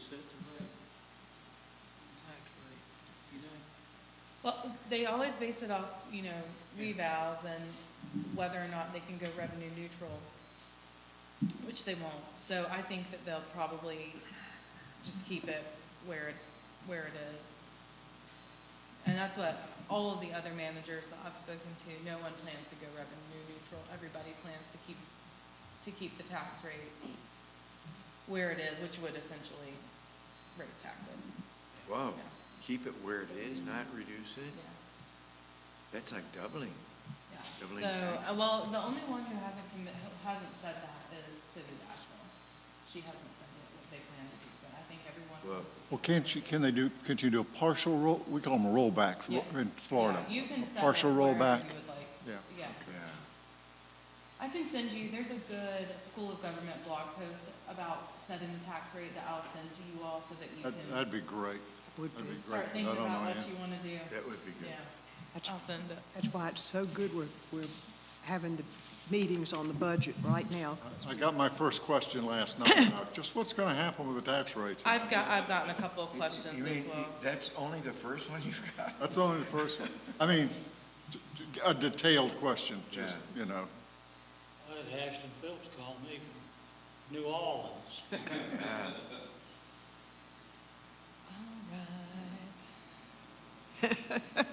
set the rate, tax rate, you know? Well, they always base it off, revals and whether or not they can go revenue neutral, which they won't. So I think that they'll probably just keep it where it is. And that's what all of the other managers that I've spoken to, no one plans to go revenue neutral. Everybody plans to keep the tax rate where it is, which would essentially raise taxes. Wow, Yeah. keep it where it is, not reduce it? Yeah. That's like doubling. Yeah. Doubling So, taxes. well, the only one who hasn't said that is City of Asheville. She hasn't said what they plan to do, but I think everyone Well- wants to. Well, can't you do a partial roll, we call them rollbacks Yes. in Florida? Yeah, you can set Partial it wherever rollback. you would like. Yeah. Yeah. Yeah. I can send you, there's a good School of Government blog post about setting the tax rate that I'll send to you all so that you can That'd be great. Would That'd be. be great. start thinking I don't about know what yet. you want to do. That would be good. Yeah, I'll send it. That's why it's so good we're having the meetings on the budget right now. I got my first question last night about just what's going to happen with the tax rates. I've gotten a couple of questions You as mean, well. that's only the first one you've got? That's only the first one. I mean, a detailed question, just, Yeah. I had Ashton Phillips call me from New Orleans. Yeah. All right.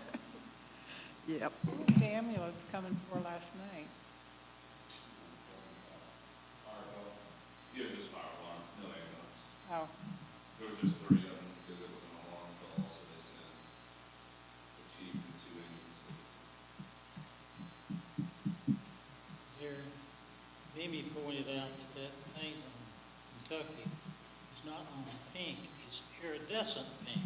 Yep. Who was the ambulance coming for last night? Yeah, just fire alarm, no ambulance. Oh, There were just 3 of them because it was an alarm call, so they sent the chief and 2 ambulances. There, Mimi pointed out that paint on Kentucky is not on pink, it's iridescent pink.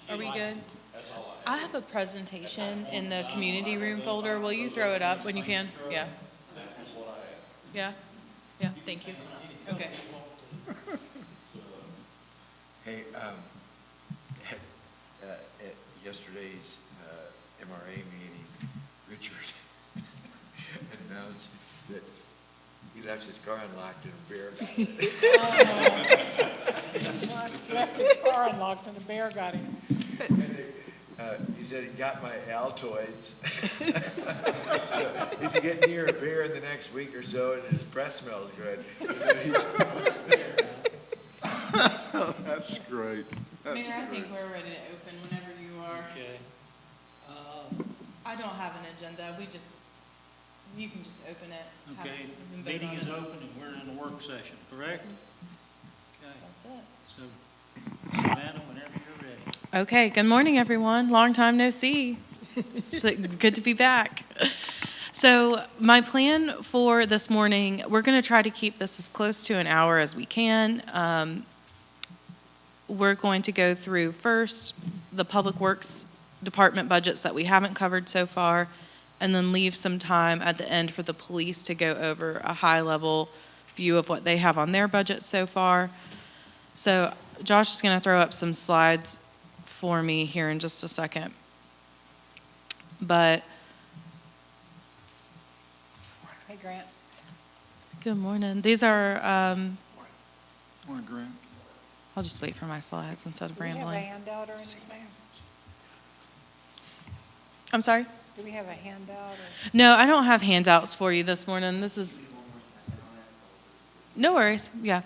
Are we like good? That's all I have a presentation in the community room folder. Will you throw it up when you can? Yeah. Yeah? Yeah, thank you. Okay. Hey, at yesterday's MRA meeting, Richard announced that he left his car unlocked and a bear got it. left his car unlocked and the bear got him. He said he got my Altoids. So if you get near a bear in the next week or so and his breath smells good, That's great. Mayor, I think we're ready to open whenever you are. Okay. I don't have an agenda. You can just open it. have Okay, it, and vote meeting on is it. open and we're in a work session, correct? Okay, That's it. so, Savannah, whenever you're ready. Okay, good morning, everyone. Long time no see. It's good to be back. So my plan for this morning, we're going to try to keep this as close to an hour as we can. We're going to go through first the Public Works Department budgets that we haven't covered so far, and then leave some time at the end for the police to go over a high-level view of what they have on their budget so far. So Josh is going to throw up some slides for me here in just a second. But Hey, Grant. good morning. These are, Morning, Grant. I'll just wait for my slides instead of Do we have a rambling. handout or anything? I'm sorry? Do we have a handout or? No, I don't have handouts for you this morning. This is, no worries, yeah.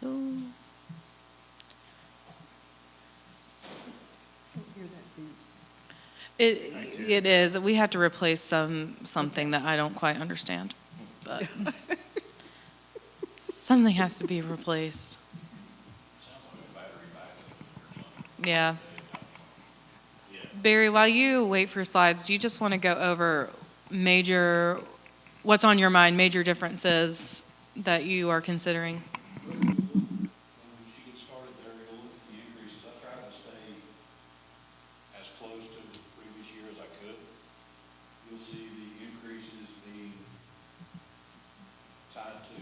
So, Hear that beep. it is, we have to replace something that I don't quite understand, but something has to be replaced. Yeah. Barry, while you wait for slides, do you just want to go over what's on your mind, major differences that you are considering? When she gets started there, you'll look at the increases. I tried to stay as close to the previous year as I could. You'll see the increases being tied to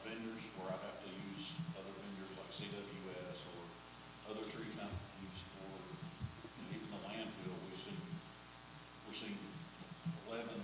vendors where I have to use other vendors like CWS or other tree companies or even the landfill. We're seeing 11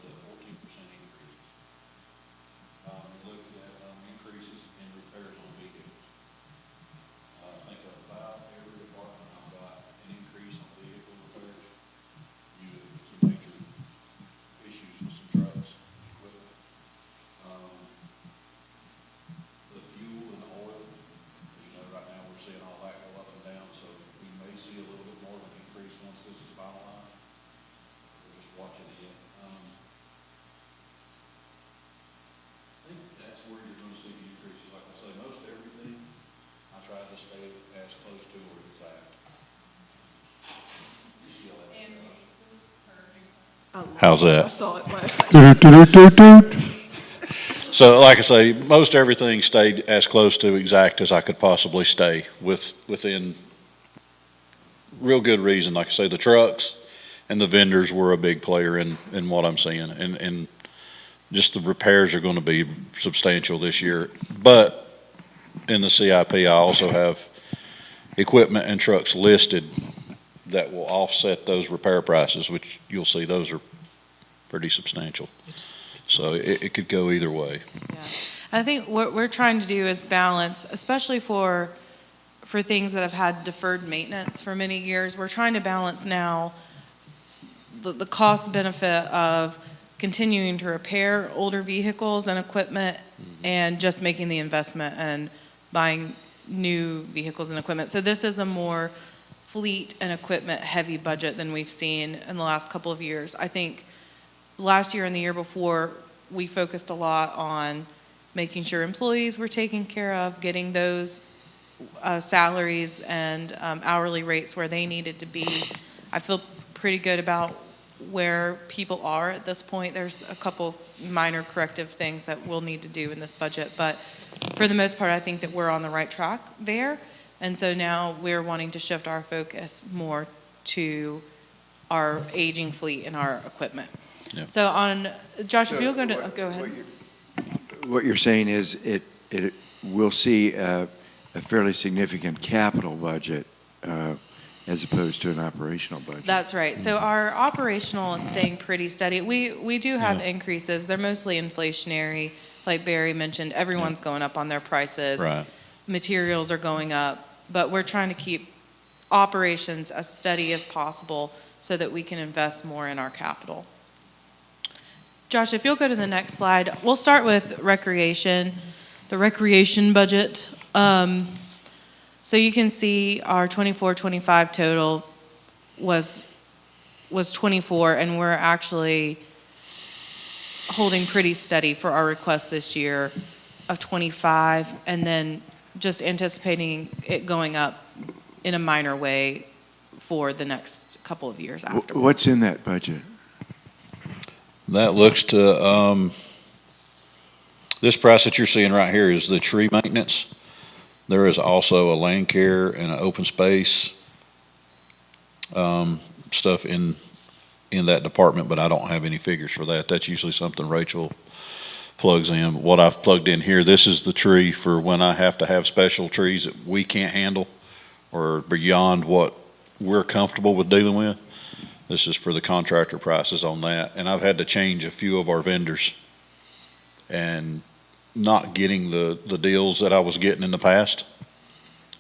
as close to or exact. How's that? I saw it last night. So like I say, most everything stayed as close to exact as I could possibly stay within real good reason. Like I say, the trucks and the vendors were a big player in what I'm seeing. And just the repairs are going to be substantial this year. But in the CIP, I also have equipment and trucks listed that will offset those repair prices, which you'll see those are pretty substantial. So it could go either way. Yeah. I think what we're trying to do is balance, especially for things that have had deferred maintenance for many years. We're trying to balance now the cost benefit of continuing to repair older vehicles and equipment and just making the investment and buying new vehicles and equipment. So this is a more fleet and equipment heavy budget than we've seen in the last couple of years. I think last year and the year before, we focused a lot on making sure employees were taken care of, getting those salaries and hourly rates where they needed to be. I feel pretty good about where people are at this point. There's a couple minor corrective things that we'll need to do in this budget, but for the most part, I think that we're on the right track there. And so now we're wanting to shift our focus more to our aging fleet and our equipment. Yeah. So on, Josh, if So you'll go what- go ahead. What you're saying is it will see a fairly significant capital budget as opposed to an operational budget. That's right. So our operational is staying pretty steady. We do have increases. They're mostly inflationary. Like Barry mentioned, everyone's going up on their prices. Right. Materials are going up, but we're trying to keep operations as steady as possible so that we can invest more in our capital. Josh, if you'll go to the next slide, we'll start with recreation, the recreation budget. So you can see our 24-25 total was 24, and we're actually holding pretty steady for our request this year of 25, and then just anticipating it going up in a minor way for the next couple of years after. What's in that budget? That looks to, this price that you're seeing right here is the tree maintenance. There is also a land care and an open space stuff in that department, but I don't have any figures for that. That's usually something Rachel plugs in. What I've plugged in here, this is the tree for when I have to have special trees that we can't handle or beyond what we're comfortable with dealing with. This is for the contractor prices on that. And I've had to change a few of our vendors and not getting the deals that I was getting in the past.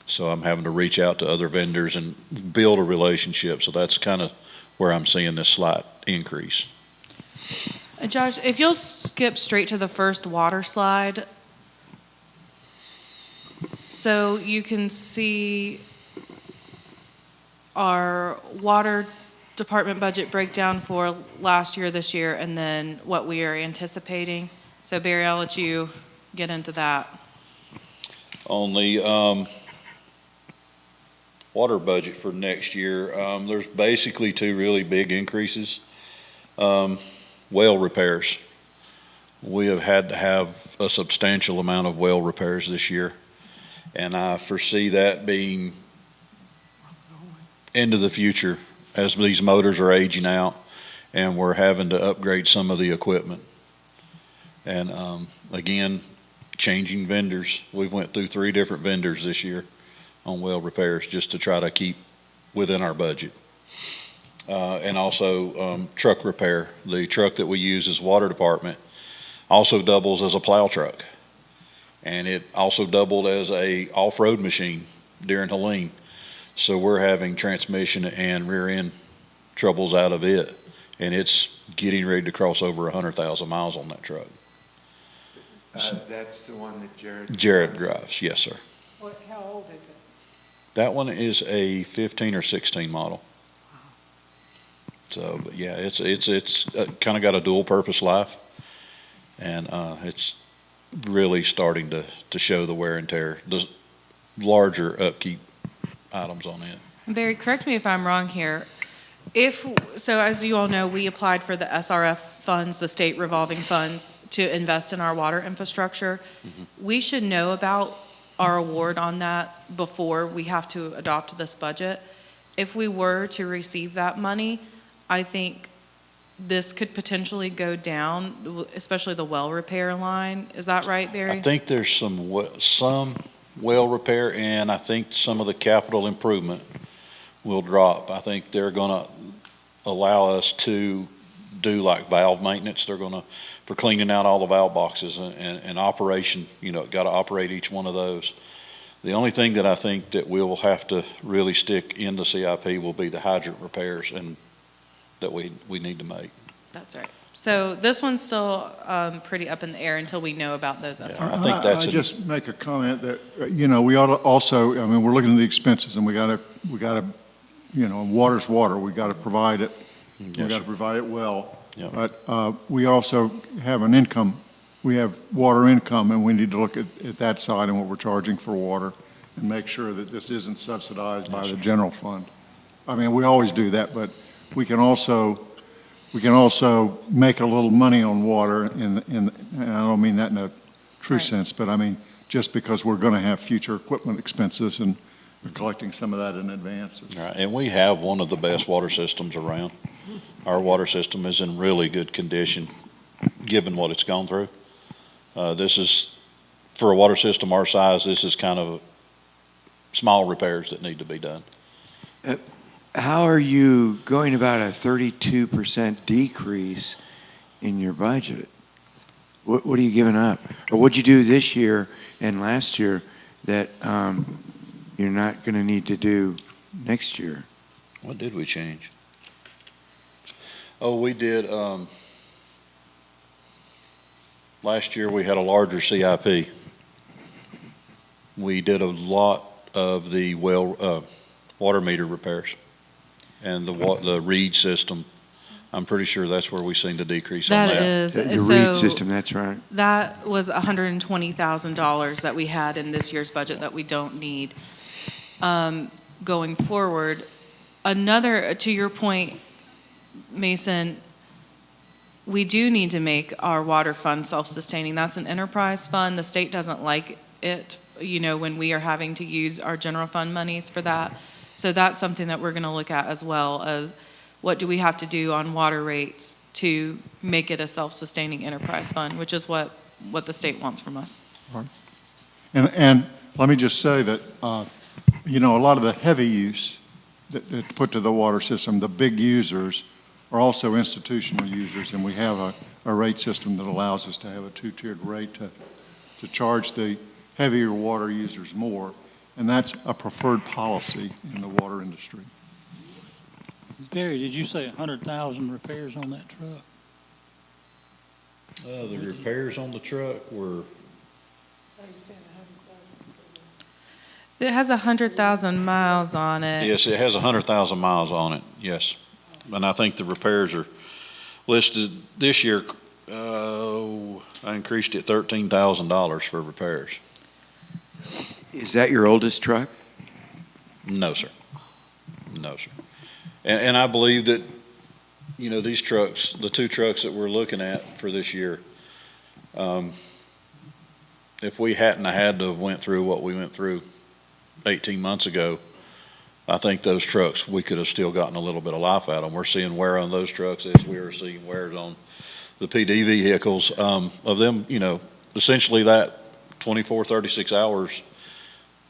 So I'm having to reach out to other vendors and build a relationship. So that's kind of where I'm seeing this slight increase. Josh, if you'll skip straight to the first water slide. So you can see our water department budget breakdown for last year, this year, and then what we are anticipating. So Barry, I'll let you get into that. On the water budget for next year, there's basically two really big increases. Well repairs. We have had to have a substantial amount of well repairs this year, and I foresee that being into the future as these motors are aging out and we're having to upgrade some of the equipment. And again, changing vendors. We've went through 3 different vendors this year on well repairs just to try to keep within our budget. And also truck repair. The truck that we use as water department also doubles as a plow truck. And it also doubled as a off-road machine during Helene. So we're having transmission and rear end troubles out of it. And it's getting ready to cross over 100,000 miles on that truck. That's the one that Jared drives, yes, sir. How old is it? That one is a 15 or 16 model. So, but yeah, it's kind of got a dual purpose life, and it's really starting to show the wear and tear. The larger upkeep items on it. Barry, correct me if I'm wrong here. So as you all know, we applied for the SRF funds, the state revolving funds, to invest in our water infrastructure. We should know about our award on that before we have to adopt this budget. If we were to receive that money, I think this could potentially go down, especially the well repair line. Is that right, Barry? I think there's some well repair, and I think some of the capital improvement will drop. I think they're gonna allow us to do like valve maintenance. They're gonna, for cleaning out all the valve boxes and operation, gotta operate each one of those. The only thing that I think that we'll have to really stick in the CIP will be the hydrant repairs and that we need to make. That's right. So this one's still pretty up in the air until we know about those Yeah, SRF. I think that's I just make a comment that, we ought to also, we're looking at the expenses, and we gotta, water's water, we gotta provide it. We Yes, gotta sir. provide it well. Yeah. But we also have an income, we have water income, and we need to look at that side and what we're charging for water and make sure that this isn't subsidized by Yes, the sir. general fund. I mean, we always do that, but we can also make a little money on water, and I don't mean that in a true Right. sense, but I mean, just because we're gonna have future equipment expenses, and we're collecting some of that in advance. Right, and we have one of the best water systems around. Our water system is in really good condition, given what it's gone through. This is, for a water system our size, this is kind of small repairs that need to be done. How are you going about a 32% decrease in your budget? What are you giving up? Or what'd you do this year and last year that you're not going to need to do next year? What did we change? Oh, we did, last year we had a larger CIP. We did a lot of the water meter repairs and the reed system. I'm pretty sure that's where we seen the decrease on that. That is, The so reed system, that's right. that was $120,000 that we had in this year's budget that we don't need going forward. Another, to your point, Mason, we do need to make our water fund self-sustaining. That's an enterprise fund. The state doesn't like it, when we are having to use our general fund monies for that. So that's something that we're going to look at, as well as what do we have to do on water rates to make it a self-sustaining enterprise fund, which is what the state wants from us. And let me just say that, a lot of the heavy use that's put to the water system, the big users are also institutional users, and we have a rate system that allows us to have a two-tiered rate to charge the heavier water users more, and that's a preferred policy in the water industry. Gary, did you say 100,000 repairs on that truck? The repairs on the truck were, It has 100,000 miles on it. yes, it has 100,000 miles on it, yes. And I think the repairs are listed this year, I increased it $13,000 for repairs. Is that your oldest truck? No, sir. No, sir. And I believe that, these trucks, the two trucks that we're looking at for this year, if we hadn't had to have went through what we went through 18 months ago, I think those trucks, we could have still gotten a little bit of life out of them. We're seeing wear on those trucks as we were seeing wear on the PD vehicles. Of them, essentially that 24, 36 hours,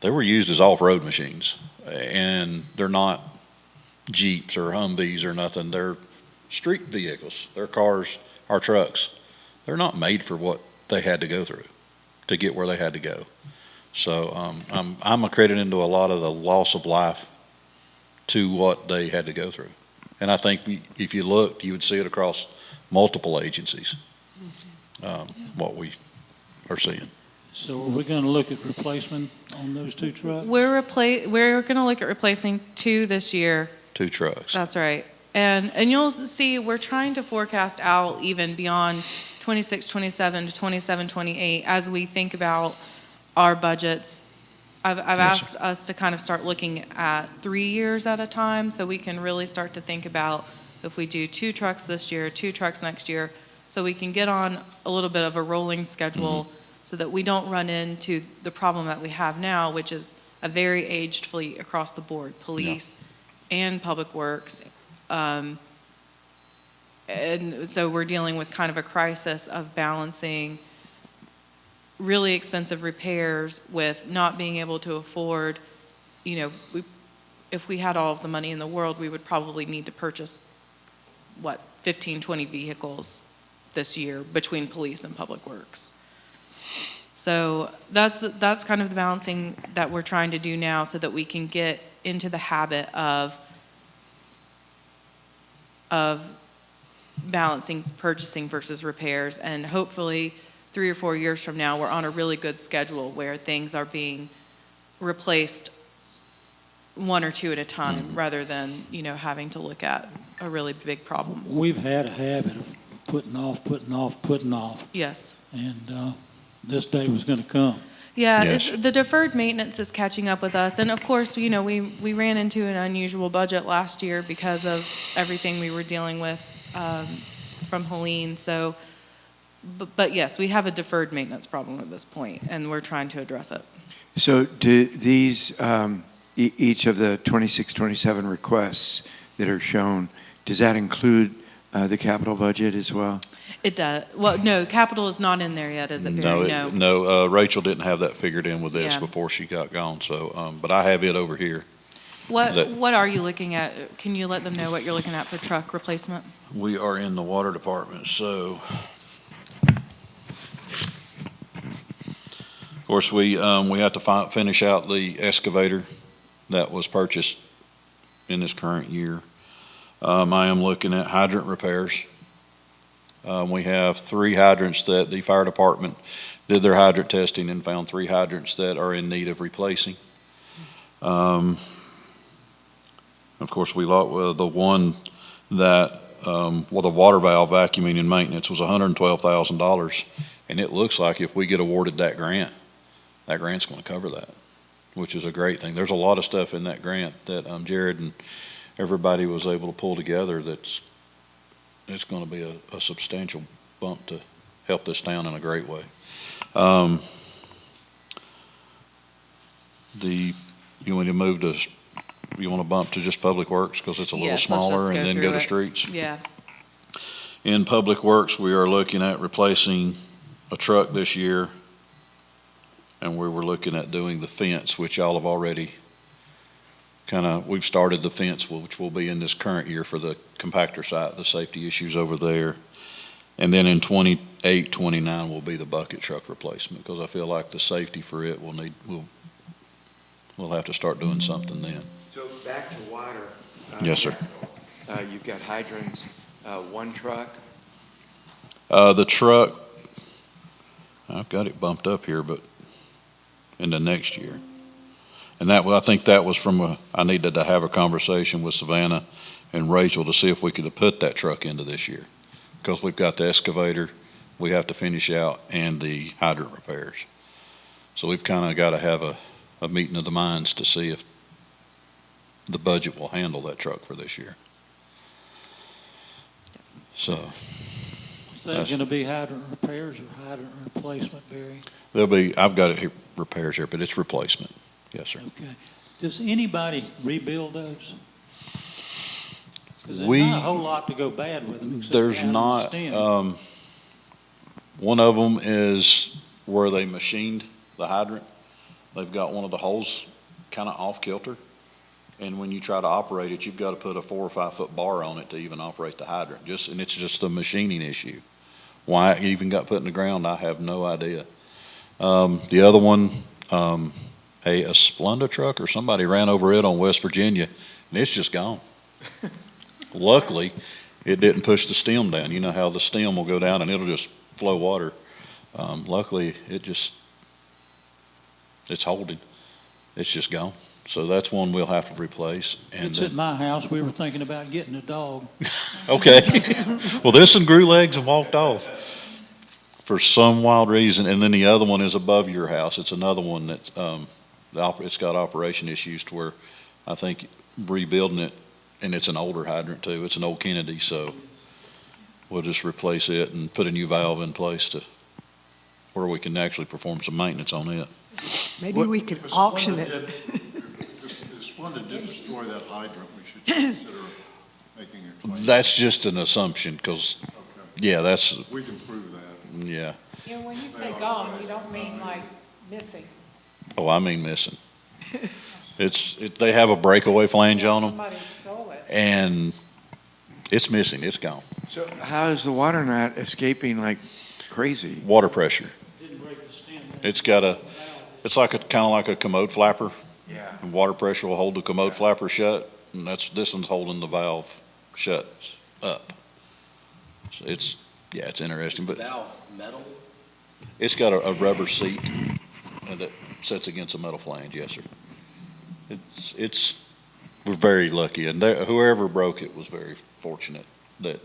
they were used as off-road machines. And they're not Jeeps or Humvees or nothing. They're street vehicles. They're cars, our trucks. They're not made for what they had to go through to get where they had to go. So I'm accrediting to a lot of the loss of life to what they had to go through. And I think if you looked, you would see it across multiple agencies, what we are seeing. So are we going to look at replacement on those two trucks? We're going to look at replacing 2 this year. 2 trucks. That's right. And you'll see, we're trying to forecast out even beyond 26, 27 to 27, 28 as we think about our budgets. I've Yes, asked us to kind of start looking at 3 years at a time, so we can really start to think about if we do 2 trucks this year, 2 trucks next year, so we can get on a little bit of a rolling schedule so that we don't run into the problem that we have now, which is a very aged fleet across the board, police and public works. And so we're dealing with kind of a crisis of balancing really expensive repairs with not being able to afford, if we had all of the money in the world, we would probably need to purchase, 15, 20 vehicles this year between police and public works. So that's kind of the balancing that we're trying to do now so that we can get into the habit of balancing purchasing versus repairs, and hopefully 3 or 4 years from now, we're on a really good schedule where things are being replaced 1 or 2 at a time rather than, having to look at a really big problem. We've had a habit of putting off, Yes. and this day was going to come. Yeah, Yes. the deferred maintenance is catching up with us. And of course, we ran into an unusual budget last year because of everything we were dealing with from Helene. So, but yes, we have a deferred maintenance problem at this point, and we're trying to address it. So do these, each of the 26, 27 requests that are shown, does that include the capital budget as well? It does. Well, no, capital is not in there yet, is it, Barry? No, Rachel didn't have that figured in with this Yeah. before she got gone, so, but I have it over here. That- What are you looking at? Can you let them know what you're looking at for truck replacement? We are in the water department, so. Of course, we have to finish out the excavator that was purchased in this current year. I am looking at hydrant repairs. We have 3 hydrants that the fire department did their hydrant testing and found 3 hydrants that are in need of replacing. Of course, the one that, the water valve vacuuming and maintenance was $112,000. And it looks like if we get awarded that grant's going to cover that, which is a great thing. There's a lot of stuff in that grant that Jared and everybody was able to pull together it's going to be a substantial bump to help this town in a great way. You want to bump to just Public Works because it's a little Yes, let's just smaller, and then go through to it. streets? Yeah. In Public Works, we are looking at replacing a truck this year, and we were looking at doing the fence, which y'all have already we've started the fence, which will be in this current year for the compactor site, the safety issues over there. And then in 28, 29 will be the bucket truck replacement, because I feel like the safety for it we'll have to start doing something then. So back to water. Yes, sir. You've got hydrants, 1 truck. The truck, I've got it bumped up here, but in the next year. And I think that was I needed to have a conversation with Savannah and Rachel to see if we could put that truck into this year. Because we've got the excavator we have to finish out and the hydrant repairs. So we've kind of got to have a meeting of the minds to see if the budget will handle that truck for this year. So. Is that going to be hydrant repairs or hydrant replacement, Barry? I've got it here, repairs here, but it's replacement. Yes, sir. Okay. Does anybody rebuild those? Because there's We- not a whole lot to go bad with them except There's down not, the stem. one of them is where they machined the hydrant. They've got one of the holes kind of off kilter. And when you try to operate it, you've got to put a 4 or 5 foot bar on it to even operate the hydrant. And it's just a machining issue. Why it even got put in the ground, I have no idea. The other one, a Splenda truck or somebody ran over it on West Virginia, and it's just gone. Luckily, it didn't push the stem down. You know how the stem will go down and it'll just flow water. Luckily, it's holding. It's just gone. So that's one we'll have to replace. And It's at my house. We were thinking about getting a dog. okay. Well, this one grew legs and walked off for some wild reason. And then the other one is above your house. It's another one that's It's got operation issues to where I think rebuilding it, and it's an older hydrant too. It's an old Kennedy, so we'll just replace it and put a new valve in place to where we can actually perform some maintenance on it. Maybe we could auction it. If this one that did destroy that hydrant, we should consider making a claim. That's just an assumption, because, Okay, yeah, that's, we can prove that. yeah. You know, when you say gone, you don't mean like missing. Oh, I mean missing. They have a breakaway flange on them, Somebody stole it. and it's missing, it's gone. So how is the water not escaping like crazy? Water pressure. Didn't break the stem. It's got it's like kind of like a commode flapper. Yeah. And water pressure will hold the commode flapper shut, and this one's holding the valve shut up. So it's interesting, but valve metal? it's got a rubber seat that sits against a metal flange, yes, sir. We're very lucky, and whoever broke it was very fortunate that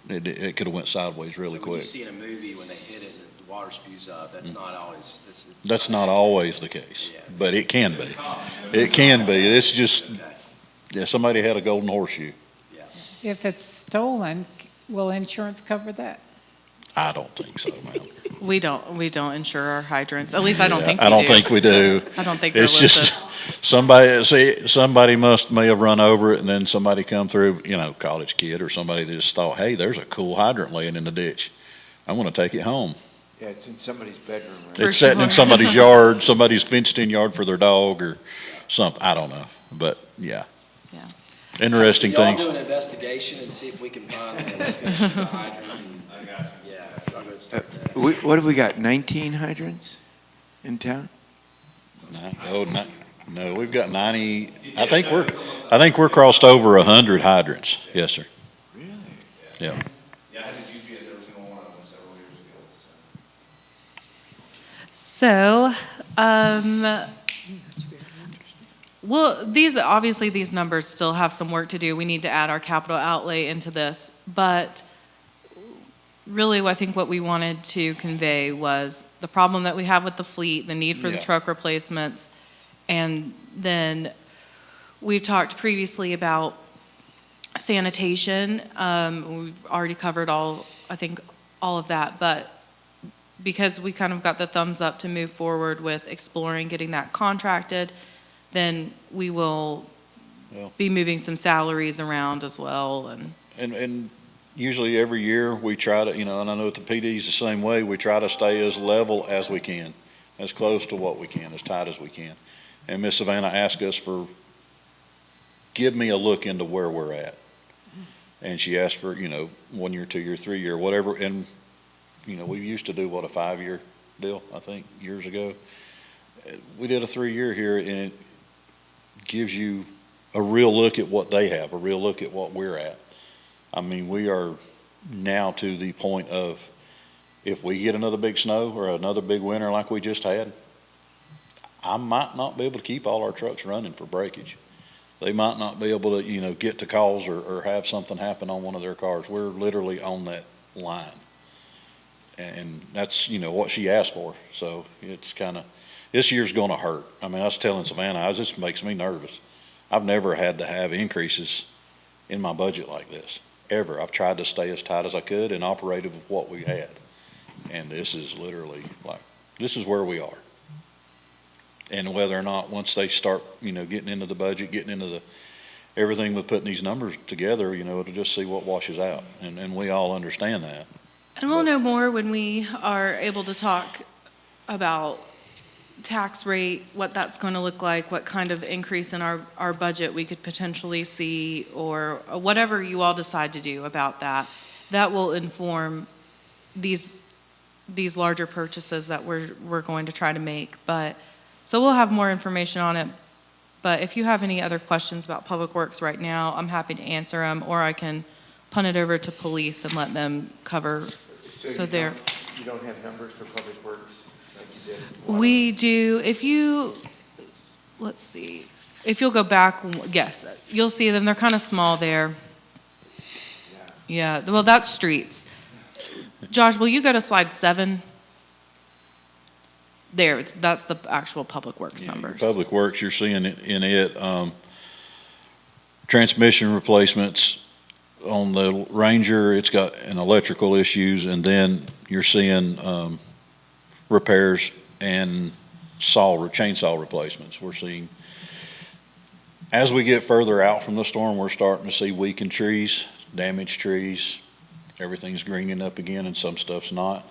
it could have went sideways really So when you quick. see in a movie when they hit it and the water spews up, that's not always, That's not always the case, Yeah. but it can be. It can be. It's just, Okay, yeah, somebody had a golden horseshoe. yeah. If it's stolen, will insurance cover that? I don't think so, ma'am. We don't insure our hydrants. At least I don't think we do. I don't think we do. I don't think they're It's listed. just, somebody may have run over it, and then somebody come through, college kid or somebody that just thought, hey, there's a cool hydrant laying in the ditch. I'm gonna take it home. Yeah, it's in somebody's bedroom, right? For It's sitting in sure. somebody's yard, somebody's fenced-in yard for their dog or something. I don't know, but yeah. Yeah. Interesting Y'all things. do an investigation and see if we can find the location of the hydrant. I got you. Yeah, I'm gonna start that. What have we got, 19 hydrants in town? No, we've got 90, I think we're crossed over 100 hydrants. Yes, sir. Really? Yeah. Yeah, I had a GPS every single one of them several years ago, so. So, well, these numbers still have some work to do. We need to add our capital outlay into this. But really, I think what we wanted to convey was the problem that we have with the fleet, the need for the Yeah. truck replacements. And then we've talked previously about sanitation. We've already covered all of that. But because we kind of got the thumbs up to move forward with exploring getting that contracted, then we will Yeah. be moving some salaries around as well. And usually every year we try to, and I know at the PD's the same way, we try to stay as level as we can, as close to what we can, as tight as we can. And Miss Savannah asked us give me a look into where we're at. And she asked for, 1 year, 2 year, 3 year, whatever. And, we used to do a 5-year deal, I think, years ago. We did a 3-year here, and it gives you a real look at what they have, a real look at what we're at. I mean, we are now to the point of, if we get another big snow or another big winter like we just had, I might not be able to keep all our trucks running for breakage. They might not be able to, get to calls or have something happen on one of their cars. We're literally on that line. And that's, what she asked for. So it's this year's gonna hurt. I mean, I was telling Savannah, it just makes me nervous. I've never had to have increases in my budget like this, ever. I've tried to stay as tight as I could and operated with what we had. And this is literally this is where we are. And whether or not, once they start, getting into the budget, getting into everything with putting these numbers together, it'll just see what washes out. And we all understand that. And we'll know more when we are able to talk about tax rate, what that's going to look like, what kind of increase in our budget we could potentially see, or whatever you all decide to do about that. That will inform these larger purchases that we're going to try to make. So we'll have more information on it. But if you have any other questions about Public Works right now, I'm happy to answer them, or I can punt it over to police and let them cover. So they're. You don't have numbers for Public Works like you did? We do, let's see, if you'll go back, yes, you'll see them, they're kind of small there. Yeah, well, that's streets. Josh, will you go to slide 7? there, that's the actual Public Works numbers. Public Works, you're seeing it in it, transmission replacements on the Ranger, it's got an electrical issues, and then you're seeing, repairs and chainsaw replacements. We're seeing, as we get further out from the storm, we're starting to see weakened trees, damaged trees. Everything's greening up again and some stuff's not.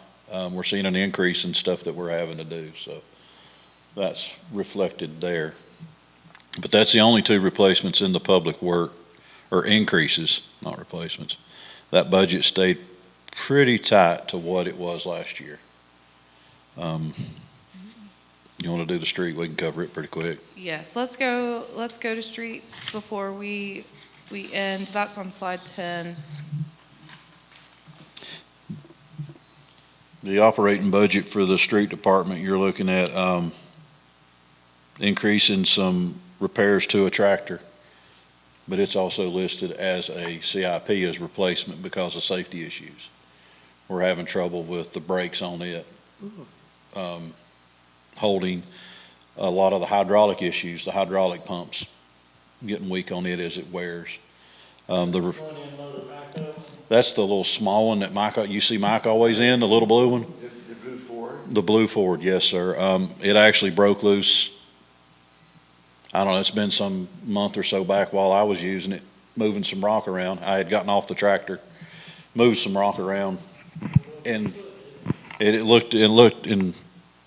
We're seeing an increase in stuff that we're having to do, so that's reflected there. But that's the only two replacements in the public work, or increases, not replacements. That budget stayed pretty tight to what it was last year. You want to do the street, we can cover it pretty quick. Yes, let's go to streets before we end. That's on slide 10. The operating budget for the street department, you're looking at increasing some repairs to a tractor, but it's also listed as a CIP as replacement because of safety issues. We're having trouble with the brakes on it, holding a lot of the hydraulic issues, the hydraulic pumps, getting weak on it as it wears. That's the little small one that you see Mike always in, the little blue one? The blue Ford? The blue Ford, yes, sir. It actually broke loose, I don't know, it's been some month or so back while I was using it, moving some rock around. I had gotten off the tractor, moved some rock around, and it looked, and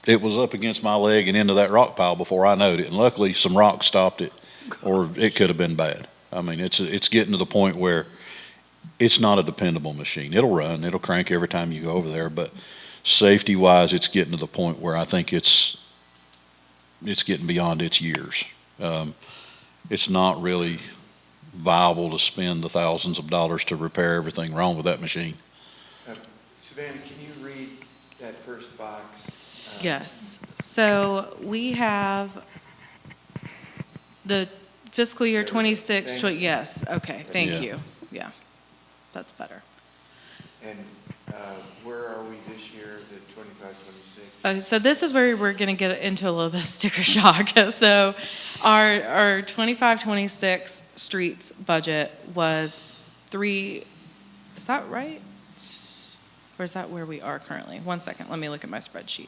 it was up against my leg and into that rock pile before I knowed it. And luckily, some rock stopped it, or it could have been bad. I mean, it's getting to the point where it's not a dependable machine. It'll run, it'll crank every time you go over there, but safety-wise, it's getting to the point where I think it's getting beyond its years. It's not really viable to spend the thousands of dollars to repair everything wrong with that machine. Savannah, can you read that first box? Yes. So we have the fiscal year 26, yes, okay, thank Yeah. you. Yeah, that's better. And where are we this year, the 25, 26? So this is where we're going to get into a little bit of sticker shock. So our 25-26 streets budget was is that right? Or is that where we are currently? One second, let me look at my spreadsheet.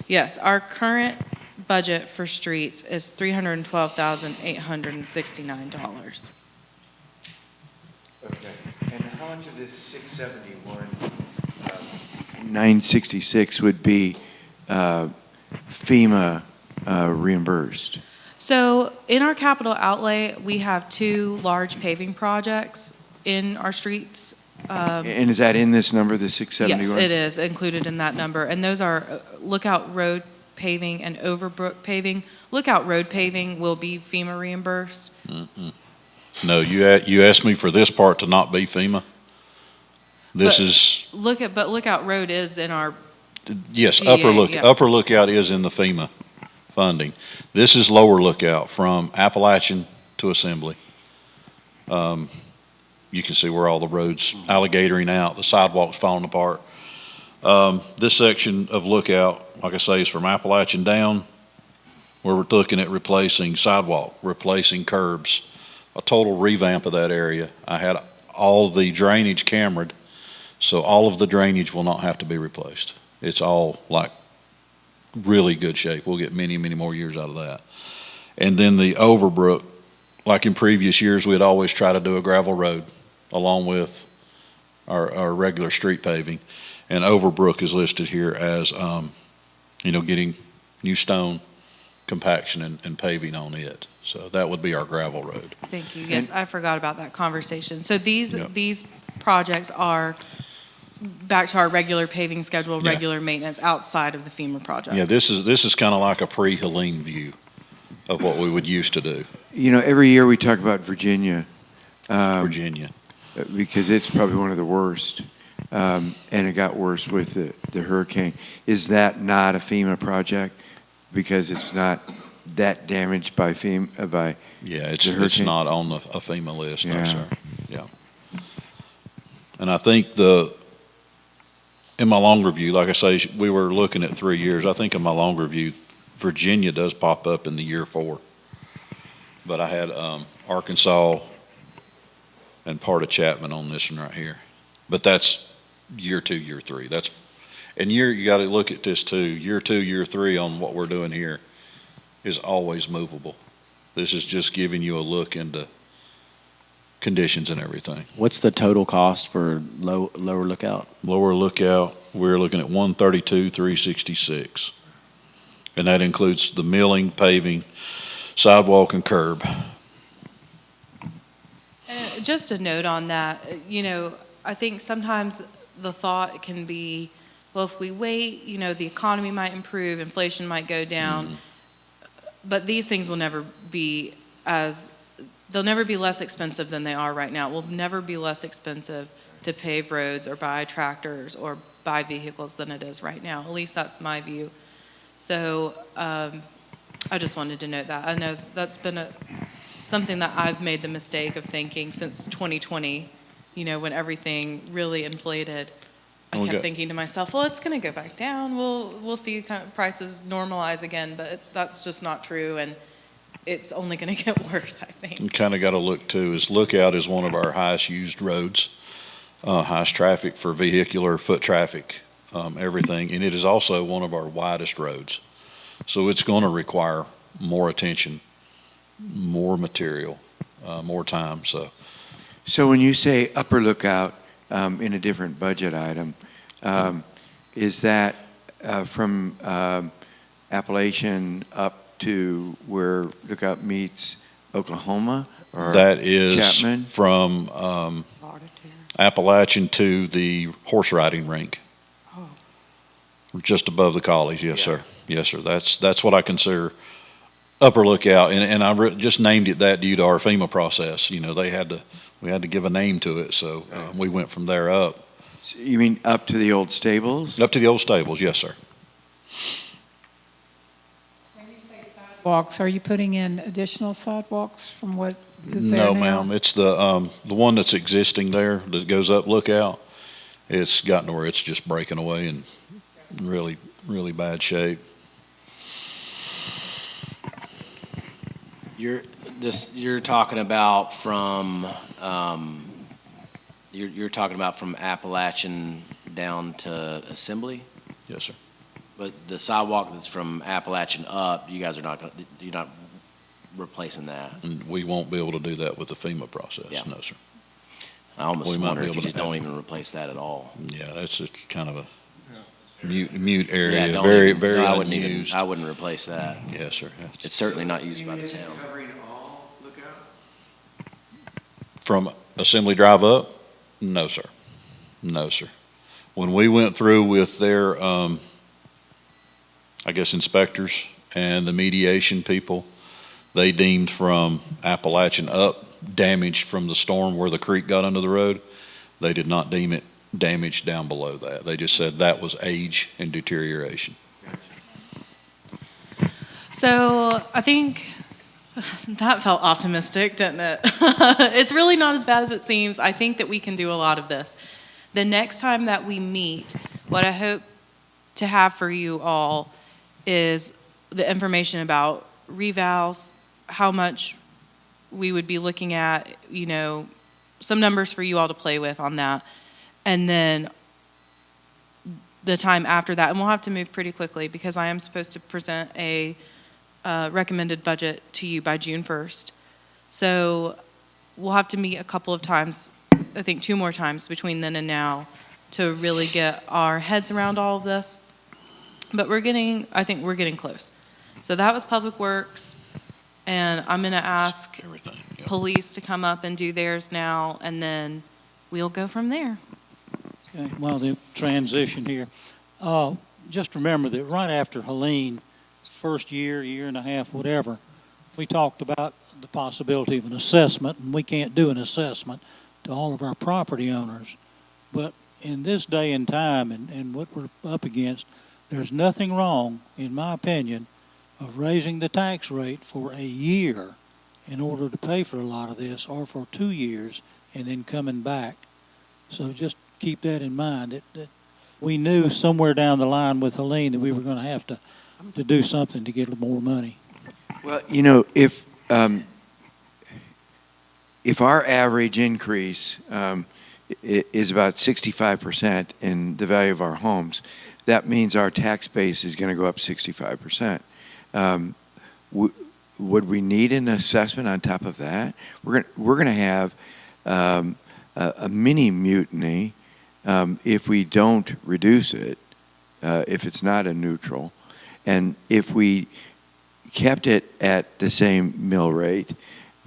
Yes, our current budget for streets is $312,869. Okay, and how much of this 671, 966 would be FEMA reimbursed? So in our capital outlay, we have two large paving projects in our streets. And is that in this number, the 671? Yes, it is included in that number. And those are Lookout Road paving and Overbrook paving. Lookout Road paving will be FEMA reimbursed. Mm-mm. No, you asked me for this part to not be FEMA. Lookout Road is in our, Yes, GA, yeah. Upper Lookout is in the FEMA funding. This is Lower Lookout from Appalachian to Assembly. You can see where all the roads alligatoring out, the sidewalks falling apart. This section of Lookout, like I say, is from Appalachian down, where we're looking at replacing sidewalk, replacing curbs, a total revamp of that area. I had all the drainage cambered, so all of the drainage will not have to be replaced. It's all like really good shape. We'll get many, many more years out of that. And then the Overbrook, like in previous years, we'd always try to do a gravel road along with our regular street paving. And Overbrook is listed here as, getting new stone compaction and paving on it. So that would be our gravel road. thank you. Yes, I forgot about that conversation. So these Yep. projects are back to our regular paving schedule, Yeah. regular maintenance outside of the FEMA projects. Yeah, this is kind of like a pre-Helene view of what we would used to do, You know, every year we talk about Virginia. Virginia. Because it's probably one of the worst, and it got worse with the hurricane. Is that not a FEMA project? Because it's not that damaged by FEMA, Yeah, The it's hurricane? not on a FEMA list, no, Yeah. sir. Yeah. And I think the in my longer view, like I say, we were looking at 3 years. I think in my longer view, Virginia does pop up in the year 4. But I had Arkansas and part of Chapman on this one right here. But that's year 2, year 3. And you got to look at this too. Year 2, year 3 on what we're doing here is always movable. This is just giving you a look into conditions and everything. What's the total cost for Lower Lookout? Lower Lookout, we're looking at 132,366. And that includes the milling, paving, sidewalk, and curb. Just a note on that, I think sometimes the thought can be, well, if we wait, the economy might improve, inflation might go down, but these things will never be they'll never be less expensive than they are right now. It will never be less expensive to pave roads or buy tractors or buy vehicles than it is right now. At least that's my view. So I just wanted to note that. I know that's been something that I've made the mistake of thinking since 2020, when everything really inflated. I kept thinking to myself, well, it's going to go back down. We'll see kind of prices normalize again, but that's just not true, and it's only going to get worse, I think. You kind of got to look too, is Lookout is one of our highest used roads, highest traffic for vehicular, foot traffic, everything, and it is also one of our widest roads. So it's going to require more attention, more material, more time, so. So when you say Upper Lookout in a different budget item, is that from Appalachian up to where Lookout meets Oklahoma? Or that is Chapman? from Appalachian to the horse riding rink. Oh. Just above the college, yes, sir. Yes, sir. That's what I consider Upper Lookout, and I just named it that due to our FEMA process. We had to give a name to it, so we went from there up. So you mean up to the old stables? Up to the old stables, yes, sir. When you say sidewalks, are you putting in additional sidewalks from what is there No, now? ma'am. It's the one that's existing there that goes up Lookout. It's gotten to where it's just breaking away and really, really bad shape. You're talking about from you're talking about from Appalachian down to Assembly, Yes, sir. but the sidewalk that's from Appalachian up, you're not replacing that. And we won't be able to do that with the FEMA process. Yeah. No, sir. I almost We might wonder be if you able to just don't even replace that at all. Yeah, that's just kind of a mute area, Yeah, don't very, even- very no, unused. I wouldn't replace that. Yes, sir. It's certainly not used by the town. Covering all Lookout? From Assembly Drive up? No, sir. No, sir. When we went through with their, I guess, inspectors and the mediation people, they deemed from Appalachian up damaged from the storm where the creek got under the road. They did not deem it damaged down below that. They just said that was age and deterioration. So I think that felt optimistic, didn't it? It's really not as bad as it seems. I think that we can do a lot of this. The next time that we meet, what I hope to have for you all is the information about revals, how much we would be looking at, some numbers for you all to play with on that. And then the time after that, and we'll have to move pretty quickly because I am supposed to present a recommended budget to you by June 1st. So we'll have to meet a couple of times, I think 2 more times between then and now to really get our heads around all of this. But I think we're getting close. So that was Public Works, and I'm going to ask Everything. Yeah. police to come up and do theirs now, and then we'll go from there. Okay, while the transition here, just remember that right after Helene, first year and a half, whatever, we talked about the possibility of an assessment, and we can't do an assessment to all of our property owners. But in this day and time and what we're up against, there's nothing wrong, in my opinion, of raising the tax rate for a year in order to pay for a lot of this, or for 2 years and then coming back. So just keep that in mind. we knew somewhere down the line with Helene that we were gonna have to do something to get more money. Well, if our average increase is about 65% in the value of our homes, that means our tax base is going to go up 65%. Would we need an assessment on top of that? We're going to have a mini mutiny if we don't reduce it, if it's not a neutral, and if we kept it at the same mill rate,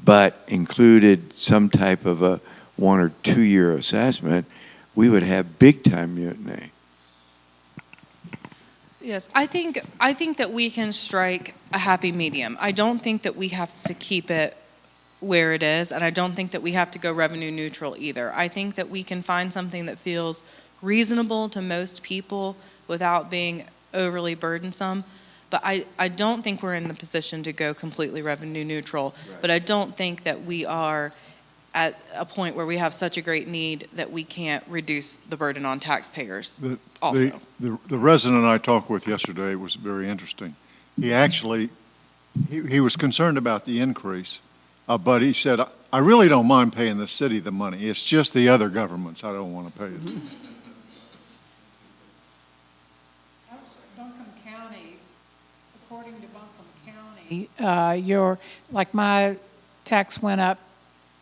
but included some type of a 1 or 2 year assessment, we would have big time mutiny. Yes, I think that we can strike a happy medium. I don't think that we have to keep it where it is, and I don't think that we have to go revenue neutral either. I think that we can find something that feels reasonable to most people without being overly burdensome. But I don't think we're in the position to go completely revenue neutral. Right. But I don't think that we are at a point where we have such a great need that we can't reduce the burden on taxpayers also. The resident I talked with yesterday was very interesting. He actually, he was concerned about the increase, but he said, I really don't mind paying the city the money. It's just the other governments I don't want to pay it to. Buncombe County, according to Buncombe County, my tax went up,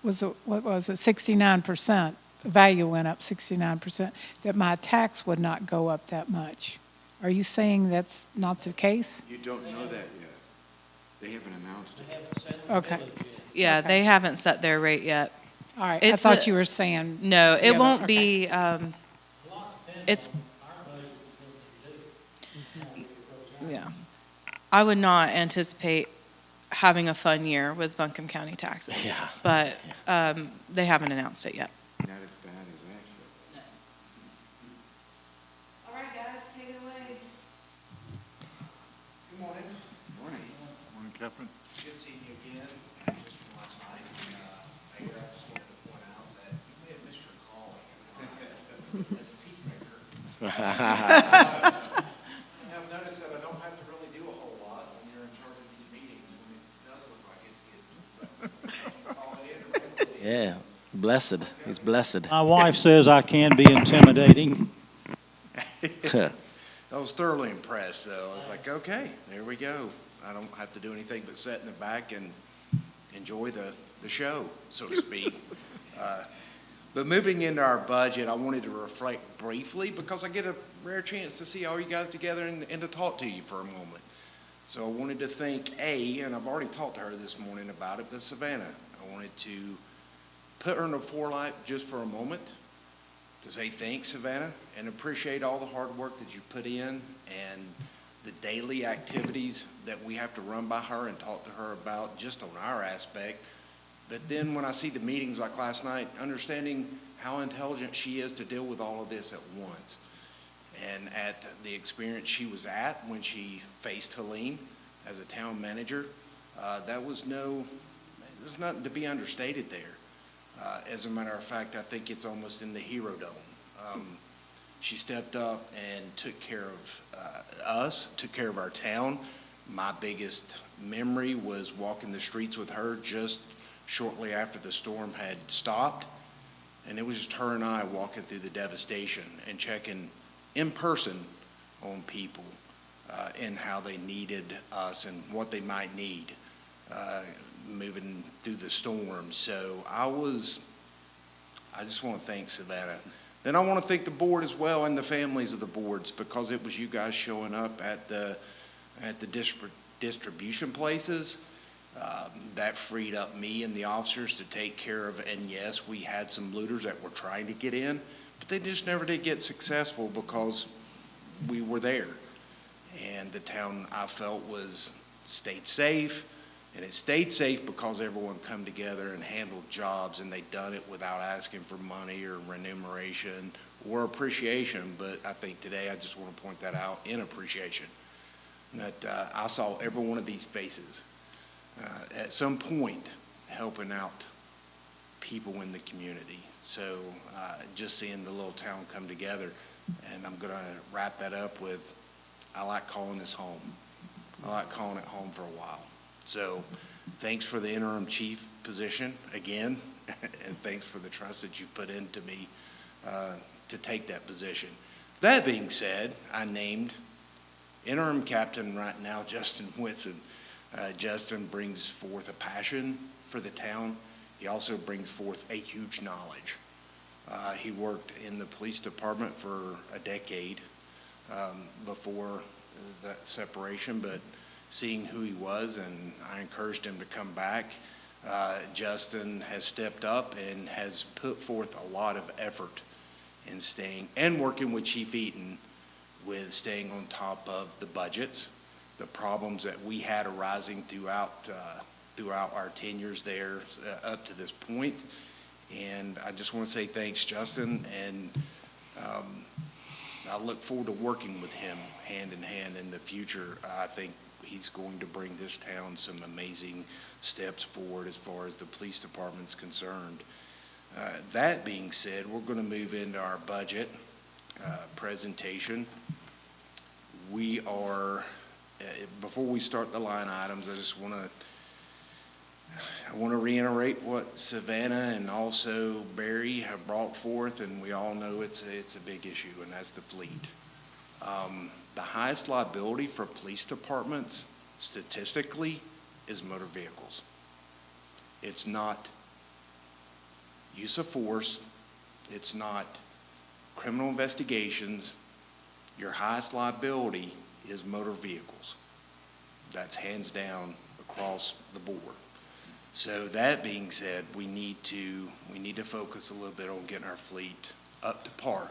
what was it, 69%. Value went up 69%, that my tax would not go up that much. Are you saying that's not the case? You don't know that yet. They haven't announced it. Okay, Yeah, they haven't set their rate yet. all right. I It's thought a- you were saying, No, it Yeah, won't okay. be, it's, yeah. I would not anticipate having a fun year with Buncombe County taxes. Yeah. But they haven't announced it yet. Not as bad as that. All right, guys, take it away. Good morning. Morning. Morning, Captain. Good seeing you again, just from last night. Mayor, I just wanted to point out that you may have missed your call as a peacemaker. I've noticed that I don't have to really do a whole lot when you're in charge of these meetings, when it does look like it's getting, call it in. Yeah, blessed. He's blessed. My wife says I can be intimidating. I was thoroughly impressed, though. I was like, okay, there we go. I don't have to do anything but sit in the back and enjoy the show, so to speak. But moving into our budget, I wanted to reflect briefly because I get a rare chance to see all you guys together and to talk to you for a moment. So I wanted to thank and I've already talked to her this morning about it, but Savannah, I wanted to put her in the forelight just for a moment to say thanks, Savannah, and appreciate all the hard work that you put in and the daily activities that we have to run by her and talk to her about just on our aspect. But then when I see the meetings like last night, understanding how intelligent she is to deal with all of this at once. And at the experience she was at when she faced Helene as a town manager, it's nothing to be understated there. As a matter of fact, I think it's almost in the hero dome. She stepped up and took care of us, took care of our town. My biggest memory was walking the streets with her just shortly after the storm had stopped. And it was just her and I walking through the devastation and checking in person on people and how they needed us and what they might need moving through the storm. So I just want to thank Savannah. Then I want to thank the board as well and the families of the boards, because it was you guys showing up at the distribution places. That freed up me and the officers to take care of, and yes, we had some looters that were trying to get in, but they just never did get successful because we were there. And the town, I felt, stayed safe, and it stayed safe because everyone come together and handled jobs, and they done it without asking for money or remuneration or appreciation. But I think today I just want to point that out in appreciation, that I saw every one of these faces at some point helping out people in the community. So just seeing the little town come together, And I'm going to wrap that up with, I like calling this home. I like calling it home for a while. So thanks for the interim chief position again, and thanks for the trust that you've put into me to take that position. That being said, I named interim captain right now, Justin Whitson. Justin brings forth a passion for the town. He also brings forth a huge knowledge. He worked in the police department for a decade before that separation, but seeing who he was, and I encouraged him to come back. Justin has stepped up and has put forth a lot of effort in staying and working with Chief Eaton with staying on top of the budgets, the problems that we had arising throughout our tenures there up to this point. And I just want to say thanks, Justin, and I look forward to working with him hand in hand in the future. I think he's going to bring this town some amazing steps forward as far as the police department's concerned. That being said, we're going to move into our budget presentation. We are, before we start the line items, I just want to reiterate what Savannah and also Barry have brought forth, and we all know it's a big issue, and that's the fleet. The highest liability for police departments, statistically, is motor vehicles. It's not use of force. It's not criminal investigations. Your highest liability is motor vehicles. That's hands down across the board. So that being said, we need to focus a little bit on getting our fleet up to par.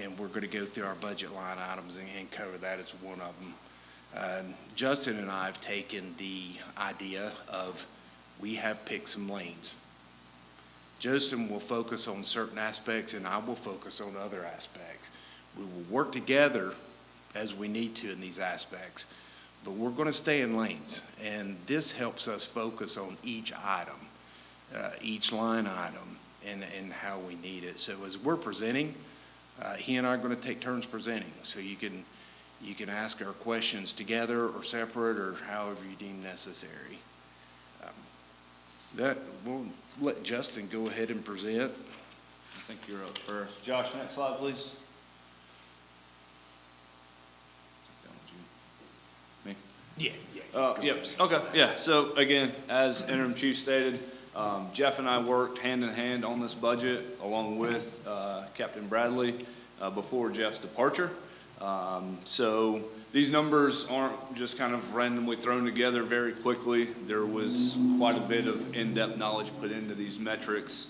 And we're going to go through our budget line items and cover that as one of them. Justin and I have taken the idea of, we have picked some lanes. Justin will focus on certain aspects and I will focus on other aspects. We will work together as we need to in these aspects, but we're going to stay in lanes. And this helps us focus on each item, each line item, and how we need it. So as we're presenting, he and I are going to take turns presenting. So you can ask our questions together or separate or however you deem necessary. We'll let Justin go ahead and present. I think you're up first. Josh, next slide, please. Me? Yeah. Yep. Okay. Yeah. So again, as interim chief stated, Jeff and I worked hand in hand on this budget along with Captain Bradley before Jeff's departure. So these numbers aren't just kind of randomly thrown together very quickly. There was quite a bit of in-depth knowledge put into these metrics.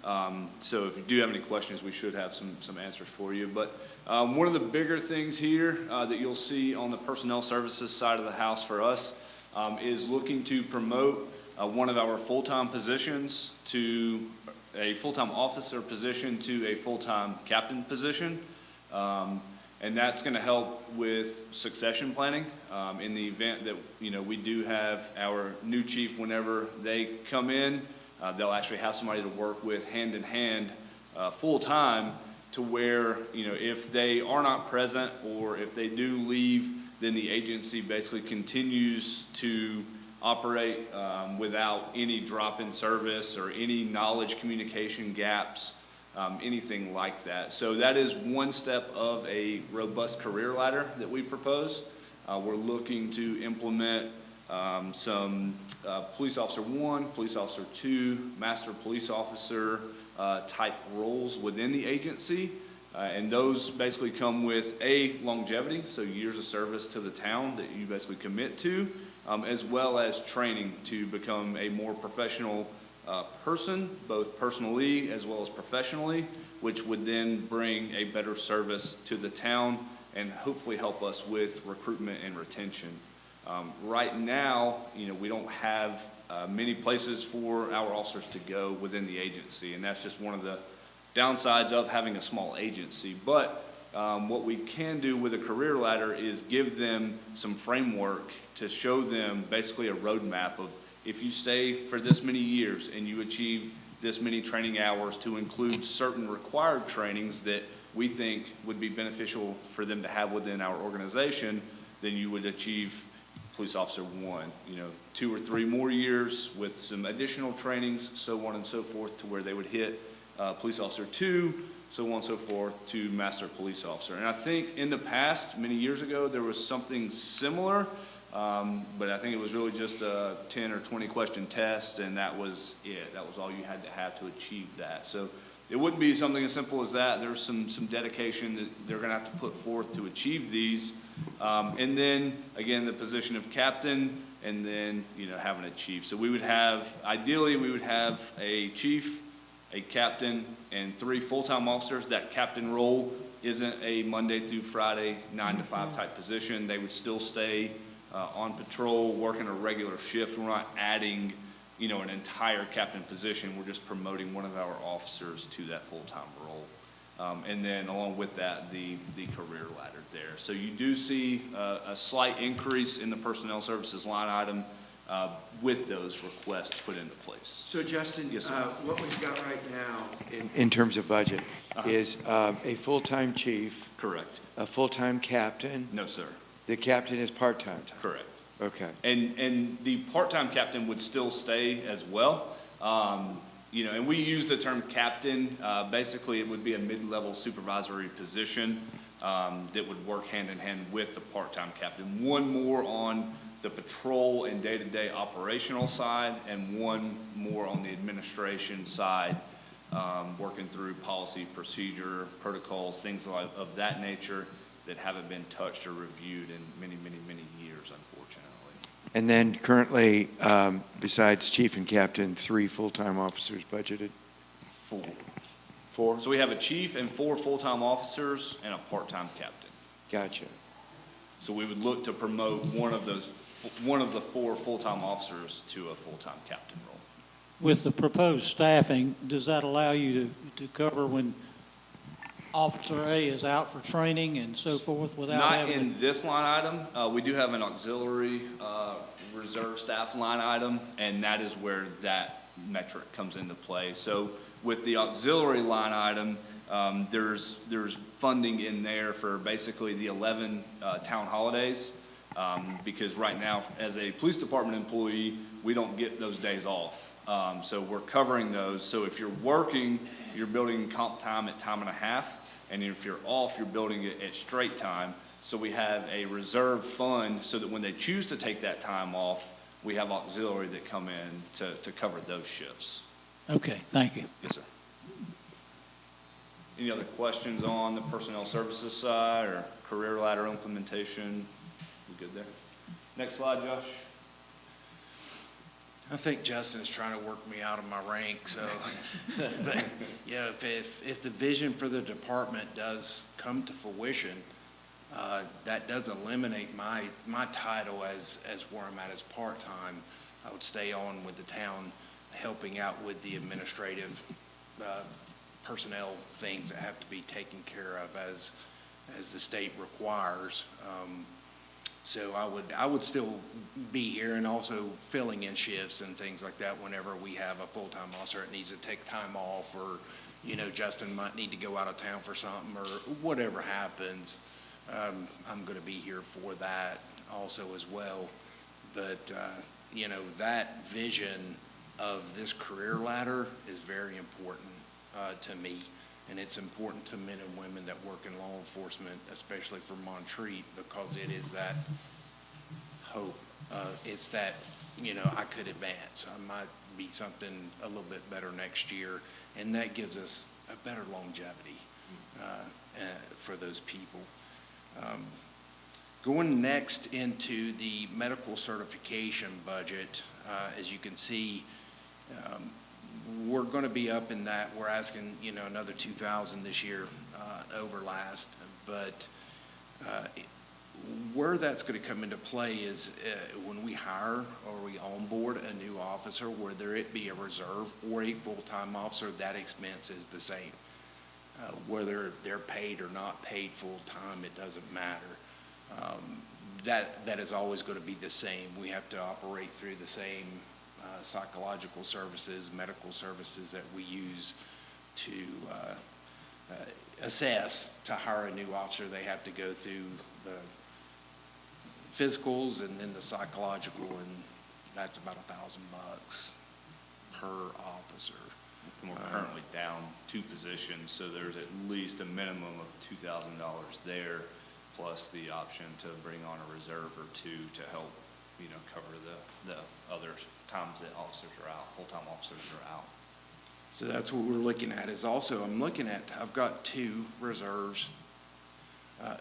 So if you do have any questions, we should have some answers for you. But one of the bigger things here that you'll see on the personnel services side of the house for us is looking to promote one of our full-time positions to a full-time officer position to a full-time captain position. And that's going to help with succession planning in the event that, we do have our new chief, whenever they come in, they'll actually have somebody to work with hand in hand full-time, to where, if they are not present or if they do leave, then the agency basically continues to operate without any drop in service or any knowledge communication gaps, anything like that. So that is one step of a robust career ladder that we propose. We're looking to implement some police officer 1, police officer 2, master police officer type roles within the agency. And those basically come with longevity, so years of service to the town that you basically commit to, as well as training to become a more professional person, both personally as well as professionally, which would then bring a better service to the town and hopefully help us with recruitment and retention. Right now, we don't have many places for our officers to go within the agency, and that's just one of the downsides of having a small agency. But what we can do with a career ladder is give them some framework to show them basically a roadmap of, if you stay for this many years and you achieve this many training hours, to include certain required trainings that we think would be beneficial for them to have within our organization, then you would achieve police officer 1, 2 or 3 more years with some additional trainings, so on and so forth, to where they would hit police officer 2, so on and so forth, to master police officer. And I think in the past, many years ago, there was something similar, but I think it was really just a 10 or 20 question test, and that was it. That was all you had to achieve that. So it wouldn't be something as simple as that. There's some dedication that they're gonna have to put forth to achieve these. And then, again, the position of captain, and then, having a chief. So we would have, ideally, we would have a chief, a captain, and 3 full-time officers. That captain role isn't a Monday through Friday, 9 to 5 type position. They would still stay on patrol, working a regular shift. We're not adding, an entire captain position. We're just promoting one of our officers to that full-time role. And then along with that, the career ladder there. So you do see a slight increase in the personnel services line item with those requests put into place. So Justin, Yes, sir. what we've got right now in terms of budget is a full-time chief, Correct. a full-time captain. No, sir. The captain is part-time. Correct. Okay. And the part-time captain would still stay as well. And we use the term captain. Basically, it would be a mid-level supervisory position that would work hand in hand with the part-time captain. One more on the patrol and day-to-day operational side, and one more on the administration side, working through policy, procedure, protocols, things of that nature that haven't been touched or reviewed in many, many, many years, unfortunately. And then currently, besides chief and captain, 3 full-time officers budgeted? 4. 4? So we have a chief and 4 full-time officers and a part-time captain. Gotcha. So we would look to promote one of the 4 full-time officers to a full-time captain role. With the proposed staffing, does that allow you to cover when Officer A is out for training and so forth without Not having? in this line item. We do have an auxiliary reserve staff line item, and that is where that metric comes into play. So with the auxiliary line item, there's funding in there for basically the 11 town holidays, because right now, as a police department employee, we don't get those days off. So we're covering those. So if you're working, you're building comp time at time and a half, and if you're off, you're building it at straight time. So we have a reserve fund so that when they choose to take that time off, we have auxiliary that come in to cover those shifts. Okay, thank you. Yes, sir. Any other questions on the personnel services side or career ladder implementation? We good there? Next slide, Josh. I think Justin's trying to work me out of my rank, so, but, yeah, if the vision for the department does come to fruition, that does eliminate my title as where I'm at as part-time. I would stay on with the town, helping out with the administrative personnel things that have to be taken care of as the state requires. So I would still be here, and also filling in shifts and things like that whenever we have a full-time officer that needs to take time off, or, Justin might need to go out of town for something, or whatever happens. I'm going to be here for that also as well. But, that vision of this career ladder is very important to me. And it's important to men and women that work in law enforcement, especially for Montreat, because it is that hope. It's that, I could advance. I might be something a little bit better next year. And that gives us a better longevity for those people. Going next into the medical certification budget, as you can see, we're going to be up in that. We're asking, another $2,000 this year over last. But where that's going to come into play is when we hire or we onboard a new officer, whether it be a reserve or a full-time officer, that expense is the same. Whether they're paid or not paid full-time, it doesn't matter. That is always going to be the same. We have to operate through the same psychological services, medical services that we use to assess to hire a new officer, they have to go through the physicals and then the psychological, and that's about $1,000 per officer. And we're currently down 2 positions, so there's at least a minimum of $2,000 there, plus the option to bring on a reserve or 2 to help, cover the other times that officers are out, full-time officers are out. So that's what we're looking at, is also, I've got 2 reserves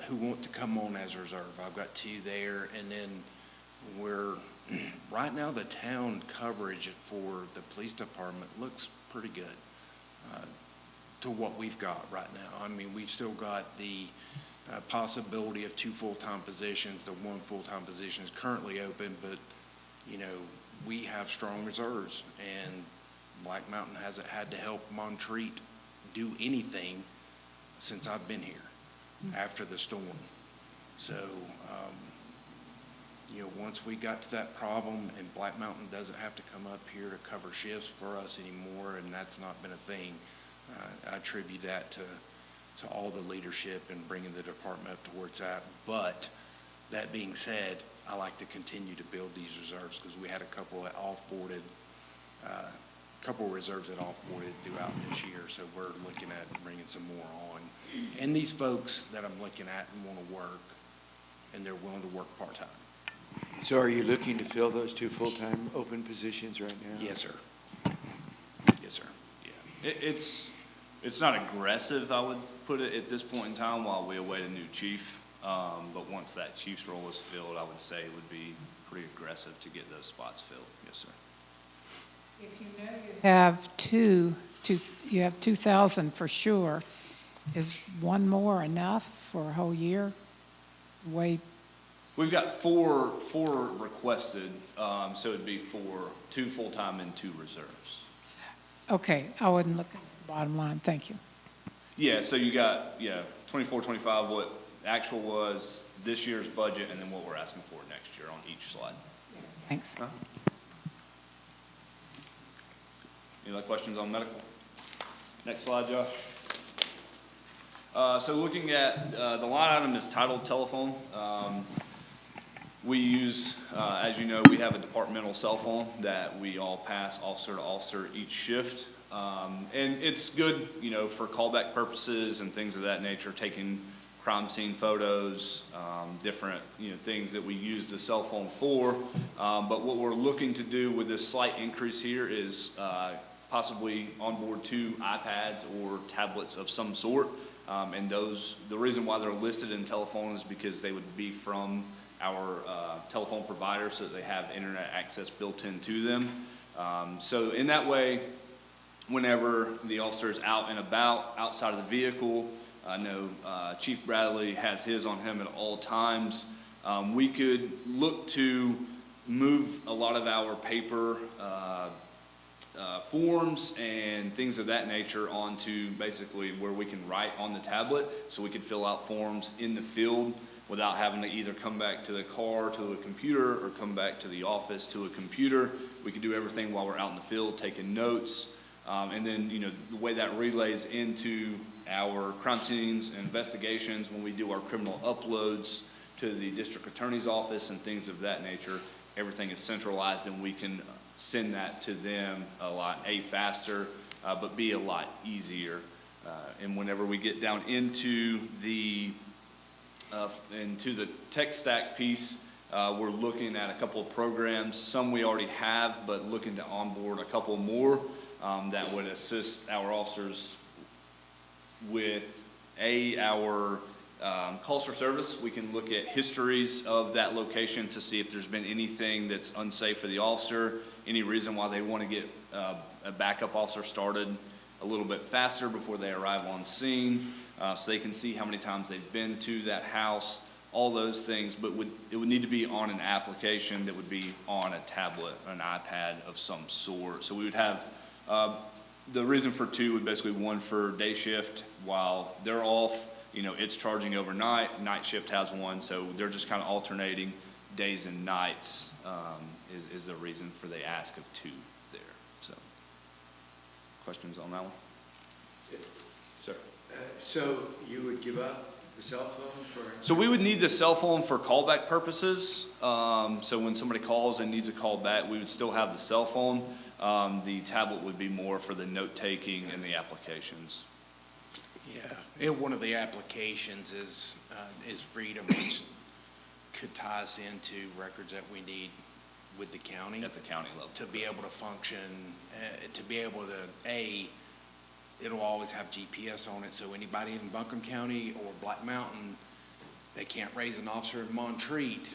who want to come on as reserve. I've got 2 there, and then right now the town coverage for the police department looks pretty good to what we've got right now. I mean, we've still got the possibility of 2 full-time positions. The 1 full-time position is currently open, but, we have strong reserves, and Black Mountain hasn't had to help Montreat do anything since I've been here after the storm. So, once we got to that problem and Black Mountain doesn't have to come up here to cover shifts for us anymore, and that's not been a thing, I attribute that to all the leadership and bringing the department up to where it's at. But that being said, I like to continue to build these reserves because we had a couple that off-boarded, couple of reserves that off-boarded throughout this year, so we're looking at bringing some more on. And these folks that I'm looking at want to work, and they're willing to work part-time. So are you looking to fill those 2 full-time open positions right now? Yes, sir. Yes, sir. Yeah, it's not aggressive, I would put it, at this point in time while we await a new chief. But once that chief's role is filled, I would say it would be pretty aggressive to get those spots filled. Yes, sir. If you know you have you have 2,000 for sure, is 1 more enough for a whole year? We've got four requested, so it'd be 2 full-time and 2 reserves. Okay, I wasn't looking at the bottom line, thank you. Yeah, so you got, 24, 25, what actual was this year's budget, and then what we're asking for next year on each slide. Thanks. Any other questions on medical? Next slide, Josh. So looking at, the line item is titled telephone. We use, as you know, we have a departmental cell phone that we all pass officer to officer each shift. And it's good, for callback purposes and things of that nature, taking crime scene photos, different, things that we use the cell phone for. But what we're looking to do with this slight increase here is possibly onboard 2 iPads or tablets of some sort. And the reason why they're listed in telephone is because they would be from our telephone provider, so that they have internet access built into them. So in that way, whenever the officer is out and about outside of the vehicle, I know Chief Bradley has his on him at all times. We could look to move a lot of our paper forms and things of that nature onto basically where we can write on the tablet, so we could fill out forms in the field without having to either come back to the car to a computer or come back to the office to a computer. We could do everything while we're out in the field taking notes. And then, the way that relays into our crime scenes and investigations, when we do our criminal uploads to the district attorney's office and things of that nature, everything is centralized, and we can send that to them a lot, faster, but B, a lot easier. And whenever we get down into the tech stack piece, we're looking at a couple of programs. Some we already have, but looking to onboard a couple more that would assist our officers with our calls for service. We can look at histories of that location to see if there's been anything that's unsafe for the officer, any reason why they want to get a backup officer started a little bit faster before they arrive on scene, so they can see how many times they've been to that house, all those things. But it would need to be on an application that would be on a tablet, an iPad of some sort. So we would have, the reason for 2 would basically 1 for day shift while they're off. It's charging overnight. Night shift has 1, so they're just kind of alternating days and nights is the reason for the ask of 2 there. So, questions on that one? Sir. So you would give up the cell phone for? So we would need the cell phone for callback purposes. So when somebody calls and needs a call back, we would still have the cell phone. The tablet would be more for the note-taking and the applications. Yeah, and one of the applications is Freedom, which could tie us into records that we need with the county. At the county level. To be able to function, to be able to, it'll always have GPS on it, so anybody in Buncombe County or Black Mountain, they can't raise an officer in Montreat.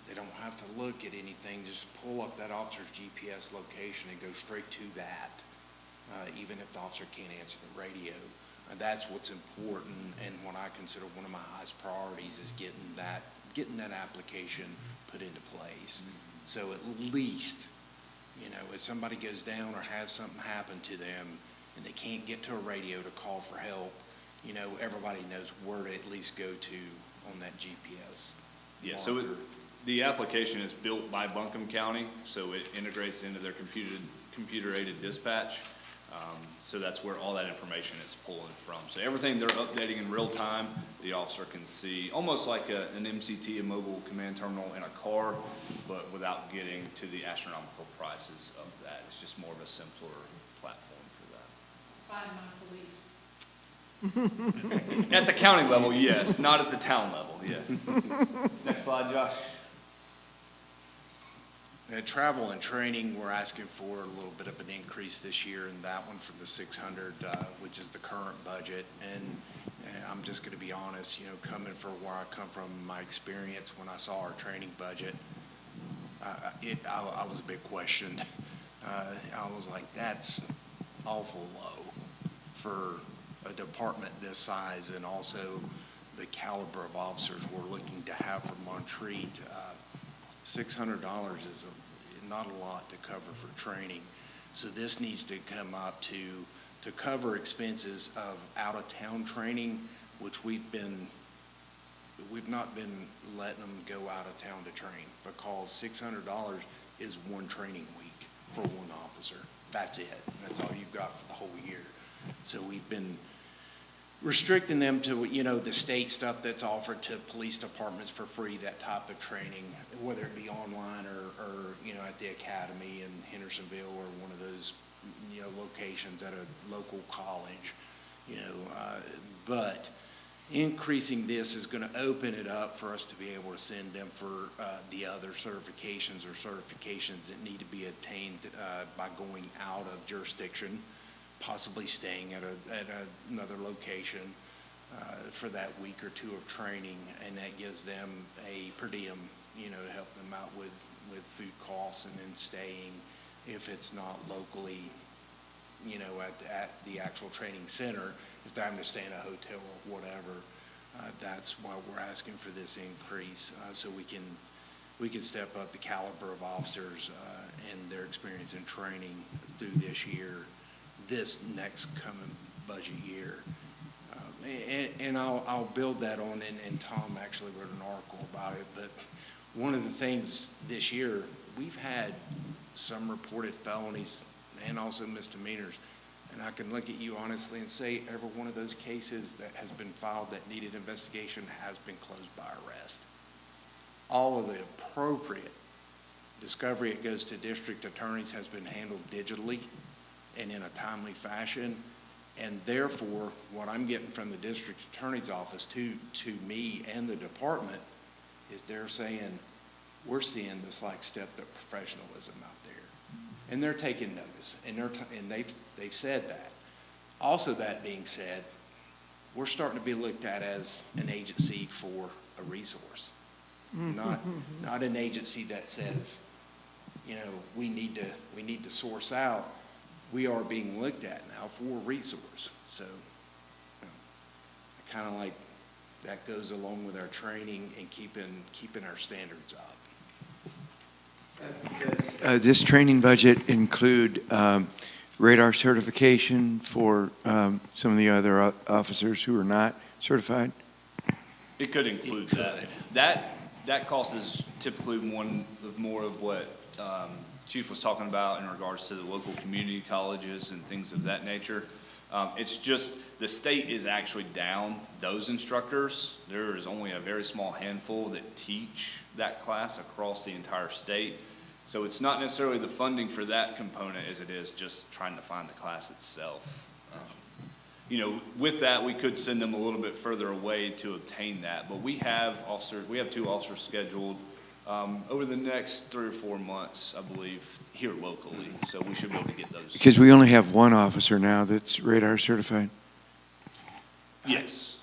They don't have to look at anything, just pull up that officer's GPS location and go straight to that, even if the officer can't answer the radio. And that's what's important, and what I consider one of my highest priorities is getting that application put into place. So at least, if somebody goes down or has something happen to them and they can't get to a radio to call for help, everybody knows where to at least go to on that GPS. Yeah, so the application is built by Buncombe County, so it integrates into their computer-aided dispatch. So that's where all that information is pulling from. So everything they're updating in real time, the officer can see, almost like an MCT, a mobile command terminal in a car, but without getting to the astronomical prices of that. It's just more of a simpler platform for that. Find my police. At the county level, yes, not at the town level, yeah. Next slide, Josh. Travel and training, we're asking for a little bit of an increase this year, and that one from the 600, which is the current budget. And I'm just going to be honest, coming from where I come from, my experience when I saw our training budget, I was a bit questioned. I was like, that's awful low for a department this size, and also the caliber of officers we're looking to have for Montreat. $600 is not a lot to cover for training. So this needs to come up to cover expenses of out-of-town training, which we've not been letting them go out of town to train, because $600 is one training week for one officer. That's it. That's all you've got for the whole year. So we've been restricting them to, the state stuff that's offered to police departments for free, that type of training, whether it be online or at the academy in Hendersonville or one of those, locations at a local college, but increasing this is going to open it up for us to be able to send them for the other certifications that need to be obtained by going out of jurisdiction, possibly staying at another location for that week or two of training, and that gives them a per diem, to help them out with food costs and then staying if it's not locally, at the actual training center. If they're having to stay in a hotel or whatever, that's why we're asking for this increase, so we can step up the caliber of officers and their experience in training through this next coming budget year. And I'll build that on, and Tom actually wrote an article about it, but one of the things this year, we've had some reported felonies and also misdemeanors, and I can look at you honestly and say every one of those cases that has been filed that needed investigation has been closed by arrest. All of the appropriate discovery that goes to district attorneys has been handled digitally and in a timely fashion, and therefore what I'm getting from the district attorney's office to me and the department is they're saying we're seeing this like stepped up professionalism out there, and they're taking notice, and they've said that. Also, that being said, we're starting to be looked at as an agency for a resource, not an agency that says, we need to source out. We are being looked at now for a resource. So I kind of like that goes along with our training and keeping our standards up. Does this training budget include radar certification for some of the other officers who are not certified? It could include that. That cost is typically one of more of what Chief was talking about in regards to the local community colleges and things of that nature. It's just, the state is actually down those instructors. There is only a very small handful that teach that class across the entire state. So it's not necessarily the funding for that component as it is just trying to find the class itself. You know, with that, we could send them a little bit further away to obtain that, but we have 2 officers scheduled over the next 3 or 4 months, I believe, here locally, so we should be able to get those. Because we only have one officer now that's radar certified. Yes.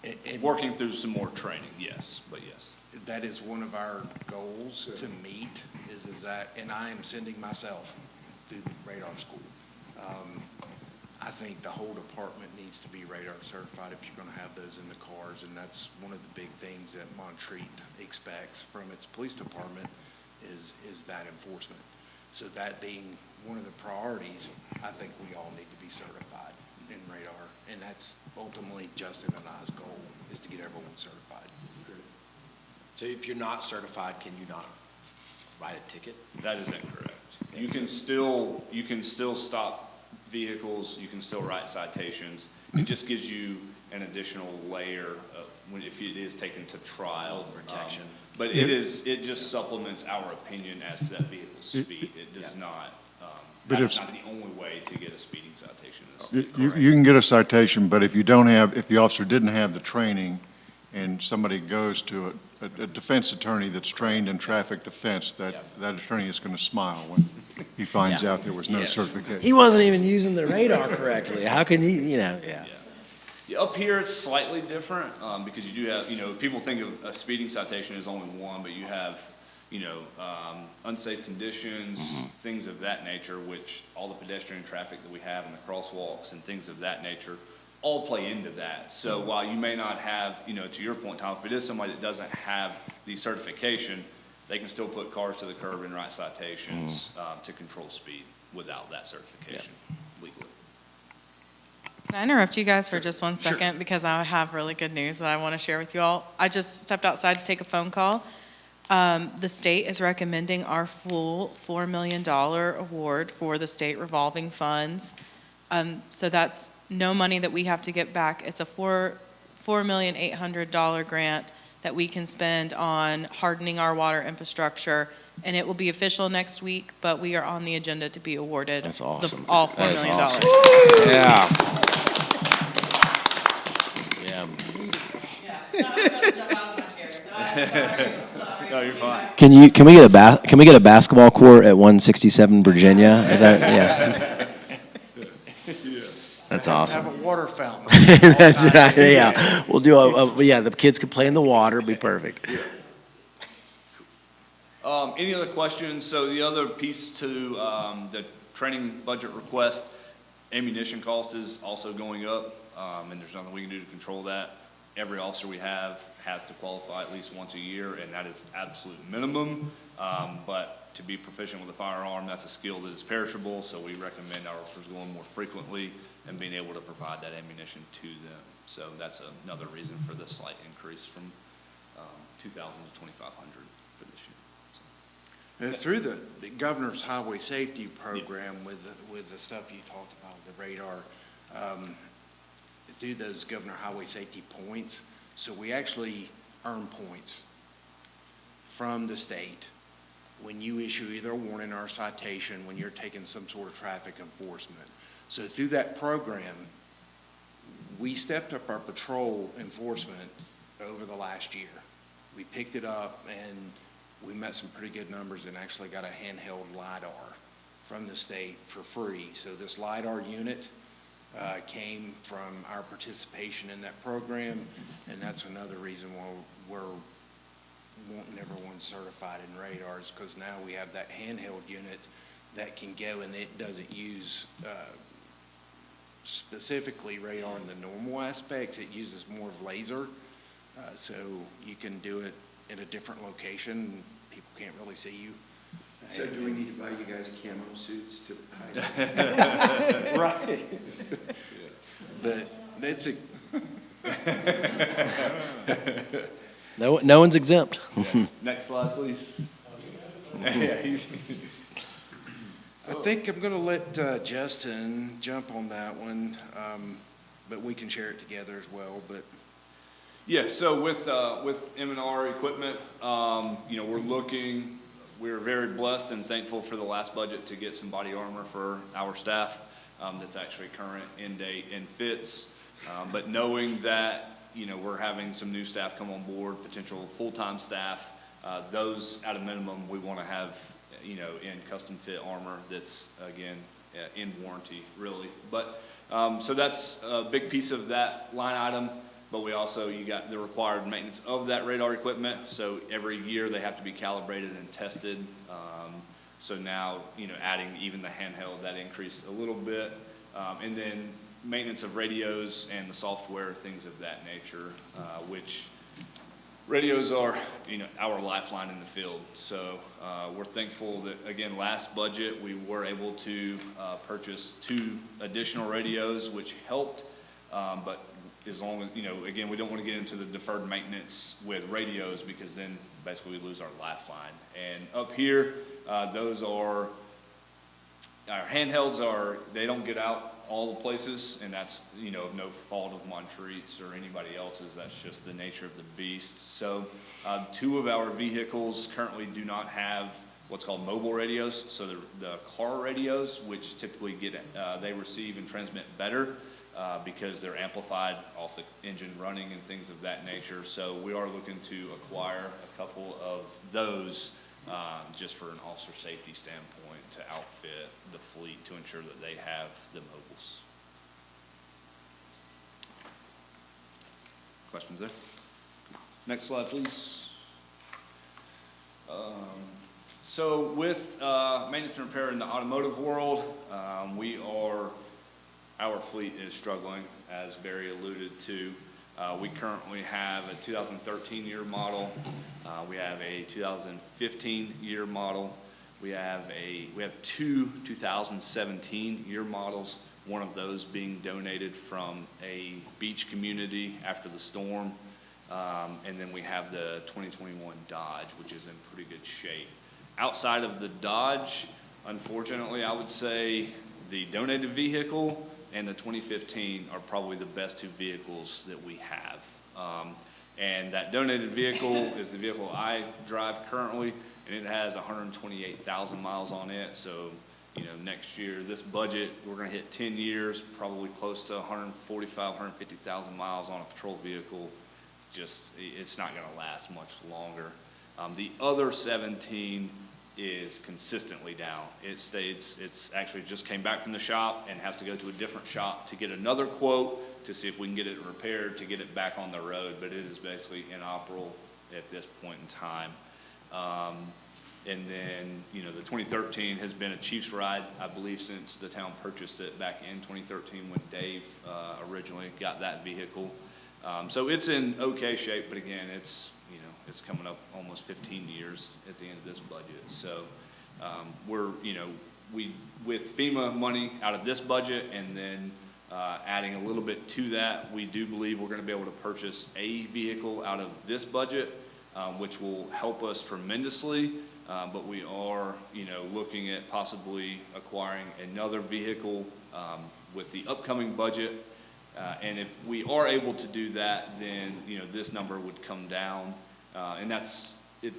And Working through some more training, yes, but yes. that is one of our goals to meet, is that, and I am sending myself through radar school. I think the whole department needs to be radar certified if you're gonna have those in the cars, and that's one of the big things that Montreat expects from its police department is that enforcement. So that being one of the priorities, I think we all need to be certified in radar, and that's ultimately Justin and I's goal, is to get everyone certified. So if you're not certified, can you not write a ticket? That is incorrect. You can still stop vehicles, you can still write citations. It just gives you an additional layer of, if it is taken to trial. Protection. But it just supplements our opinion as to that vehicle's speed. It does not, But that's if- not the only way to get a speeding citation. You can get a citation, but if you don't have, if the officer didn't have the training and somebody goes to a defense attorney that's trained in traffic defense, that attorney is going to smile when he finds out there was no certification. He wasn't even using the radar correctly. How can he, you know, yeah. Yeah, up here, it's slightly different, because you do have, you know, people think of a speeding citation as only one, but you have, you know, unsafe conditions, things of that nature, which all the pedestrian traffic that we have and the crosswalks and things of that nature all play into that. So while you may not have, you know, to your point, Tom, if it is somebody that doesn't have the certification, they can still put cars to the curb and write citations to control speed without that certification legally. Can I interrupt you guys for just 1 second? Because I have really good news that I want to share with you all. I just stepped outside to take a phone call. The state is recommending our full $4 million award for the state revolving funds. So that's no money that we have to get back. It's a $4,800,000 grant that we can spend on hardening our water infrastructure. And it will be official next week, but we are on the agenda to be awarded That's awesome. all $4 million. Awesome. Yeah. No, you're fine. Can we get a basketball court at 167 Virginia? Is that, yeah. That's awesome. Have a water fountain. That's right, yeah. We'll do the kids could play in the water, it'd be perfect. Any other questions? So the other piece to the training budget request, ammunition cost is also going up, and there's nothing we can do to control that. Every officer we have has to qualify at least once a year, and that is absolute minimum. But to be proficient with a firearm, that's a skill that is perishable, so we recommend our officers going more frequently and being able to provide that ammunition to them. So that's another reason for the slight increase from 2,000 to 2,500 for this year. Through the governor's highway safety program with the stuff you talked about, the radar, through those governor highway safety points, so we actually earn points from the state when you issue either a warning or a citation when you're taking some sort of traffic enforcement. So through that program, we stepped up our patrol enforcement over the last year. We picked it up and we met some pretty good numbers and actually got a handheld LiDAR from the state for free. So this LiDAR unit came from our participation in that program, and that's another reason why we're wanting everyone certified in radars, because now we have that handheld unit that can go, and it doesn't use specifically radar in the normal aspects. It uses more of laser, so you can do it in a different location. People can't really see you. So do we need to buy you guys camo suits to hide? Right. But that's a. No one's exempt. Next slide, please. I think I'm going to let Justin jump on that one, but we can share it together as well. But Yeah, so with M&R equipment, we're very blessed and thankful for the last budget to get some body armor for our staff that's actually current, in date, and fits. But knowing that, we're having some new staff come on board, potential full-time staff, those at a minimum we want to have, in custom fit armor that's, again, in warranty, really. But, so that's a big piece of that line item. But we also, you got the required maintenance of that radar equipment. So every year they have to be calibrated and tested. So now, adding even the handheld, that increased a little bit. And then maintenance of radios and the software, things of that nature, which radios are, our lifeline in the field. So we're thankful that, again, last budget, we were able to purchase 2 additional radios, which helped. But as long as, again, we don't want to get into the deferred maintenance with radios, because then basically we lose our lifeline. And up here, those are, our handhelds they don't get out all the places, and that's, no fault of Montreat's or anybody else's. That's just the nature of the beast. So 2 of our vehicles currently do not have what's called mobile radios. So the car radios, which typically they receive and transmit better, because they're amplified off the engine running and things of that nature. So we are looking to acquire a couple of those just for an officer safety standpoint to outfit the fleet to ensure that they have the mobiles. Questions there? Next slide, please. So with maintenance and repair in the automotive world, our fleet is struggling, as Barry alluded to. We currently have a 2013 year model. We have a 2015 year model. We have 2 2017 year models, one of those being donated from a beach community after the storm. And then we have the 2021 Dodge, which is in pretty good shape. Outside of the Dodge, unfortunately, I would say the donated vehicle and the 2015 are probably the best 2 vehicles that we have. And that donated vehicle is the vehicle I drive currently, and it has 128,000 miles on it. So, next year, this budget, we're gonna hit 10 years, probably close to 145,000, 150,000 miles on a patrol vehicle. It's not gonna last much longer. The other 17 is consistently down. It's actually just came back from the shop and has to go to a different shop to get another quote to see if we can get it repaired to get it back on the road, but it is basically inoperable at this point in time. And then, the 2013 has been a Chiefs ride, I believe, since the town purchased it back in 2013 when Dave originally got that vehicle. So it's in okay shape, but again, it's coming up almost 15 years at the end of this budget. So with FEMA money out of this budget and then adding a little bit to that, we do believe we're going to be able to purchase a vehicle out of this budget, which will help us tremendously. But we are, looking at possibly acquiring another vehicle with the upcoming budget. And if we are able to do that, then, this number would come down. And we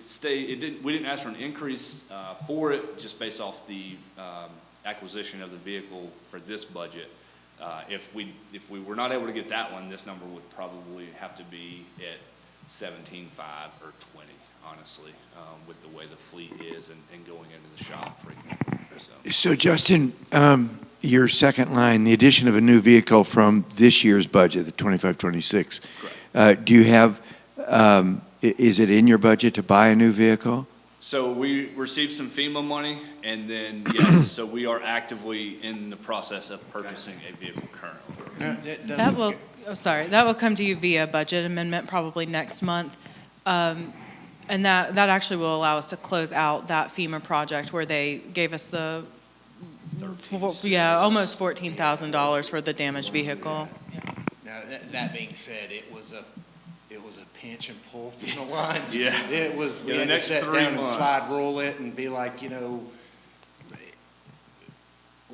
didn't ask for an increase for it, just based off the acquisition of the vehicle for this budget. If we were not able to get that one, this number would probably have to be at 17.5 or 20, honestly, with the way the fleet is and going into the shop frequently. So Justin, your second line, the addition of a new vehicle from this year's budget, the 25-26. Correct. Do you have, is it in your budget to buy a new vehicle? So we received some FEMA money, and then, yes, so we are actively in the process of purchasing a vehicle currently. That will come to you via budget amendment probably next month. And that actually will allow us to close out that FEMA project where they gave us almost $14,000 for the damaged vehicle. Now, that being said, it was a pinch and pull from the lines. Yeah. It was, we had to sit down and slide rule it and be like,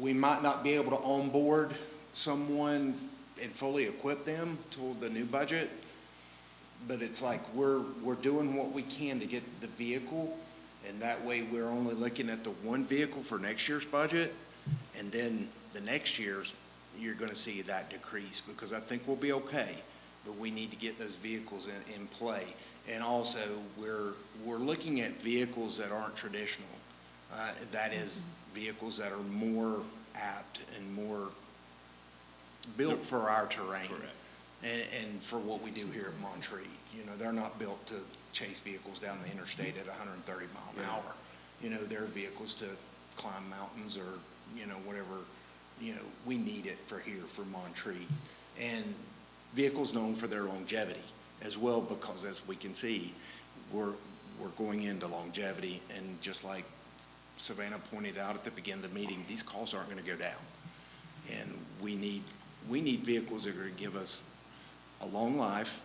we might not be able to onboard someone and fully equip them to the new budget, but it's like we're doing what we can to get the vehicle, and that way we're only looking at the one vehicle for next year's budget, and then the next year's, you're gonna see that decrease, because I think we'll be okay, but we need to get those vehicles in play. And also, we're looking at vehicles that aren't traditional. That is, vehicles that are more apt and more built for our terrain. Correct. And for what we do here at Montreat. You know, they're not built to chase vehicles down the interstate at 130 mile an hour. You know, they're vehicles to climb mountains or, you know, whatever, you know, we need it for here, for Montreat. And vehicles known for their longevity as well, because as we can see, we're going into longevity, and just like Savannah pointed out at the beginning of the meeting, these costs aren't gonna go down. And we need vehicles that are gonna give us a long life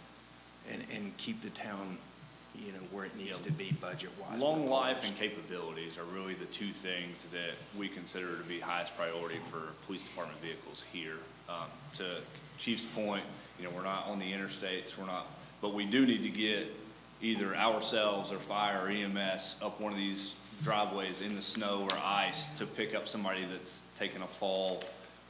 and keep the town, you know, where it needs to be budget-wise. Long life and capabilities are really the two things that we consider to be highest priority for police department vehicles here. To Chief's point, you know, we're not on the interstates, but we do need to get either ourselves or fire or EMS up one of these driveways in the snow or ice to pick up somebody that's taken a fall,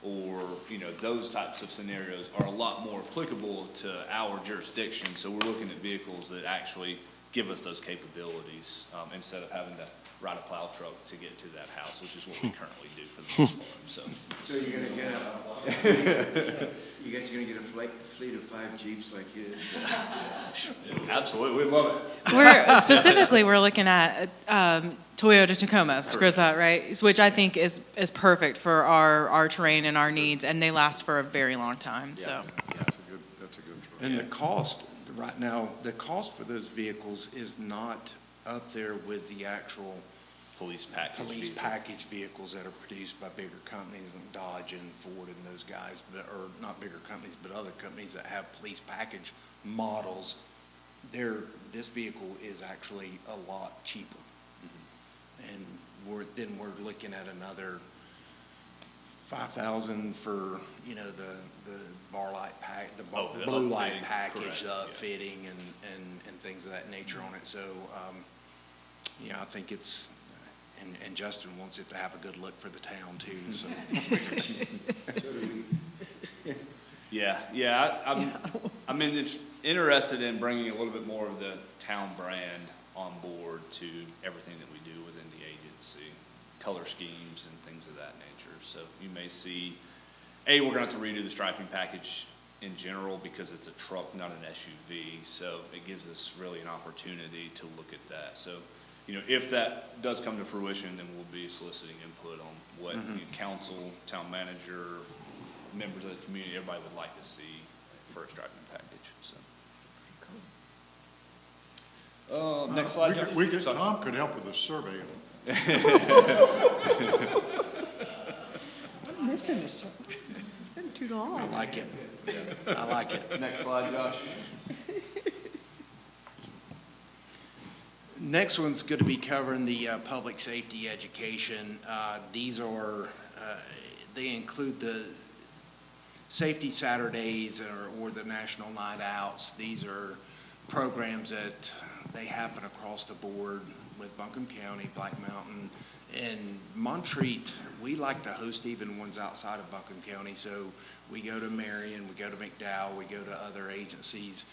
or, you know, those types of scenarios are a lot more applicable to our jurisdiction. So we're looking at vehicles that actually give us those capabilities, instead of having to ride a plow truck to get to that house, which is what we currently do for the most part, So you're gonna get you guys are gonna get a fleet of 5 Jeeps like his? Absolutely, we love it. We're looking at Toyota Tacomas, Grizzly, right? Which I think is perfect for our terrain and our needs, and they last for a very long time, so. That's a good choice. And the cost, right now, the cost for those vehicles is not up there with the actual Police package vehicles that are produced by bigger companies like Dodge and Ford and those guys, or not bigger companies, but other companies that have police package models. This vehicle is actually a lot cheaper. And we're looking at another $5,000 for, you know, the bar light pack, the blue light package, fitting and things of that nature on it. So, you know, I think it's, and Justin wants it to have a good look for the town too, so. I'm interested in bringing a little bit more of the town brand on board to everything that we do within the agency, color schemes and things of that nature. So you may see, we're gonna have to redo the striping package in general because it's a truck, not an SUV. So it gives us really an opportunity to look at that. So, you know, if that does come to fruition, then we'll be soliciting input on what council, town manager, members of the community, everybody would like to see for a striping package, so. Next slide, Josh. Tom could help with a survey. I'm missing this. Been too long. I like it. I like it. Next slide, Josh. Next one's going to be covering the public safety education. These are, they include the Safety Saturdays or the National Night Outs. These are programs that they happen across the board with Buncombe County, Black Mountain, and Montreat. We like to host even ones outside of Buncombe County. So we go to Marion, we go to McDowell, we go to other agencies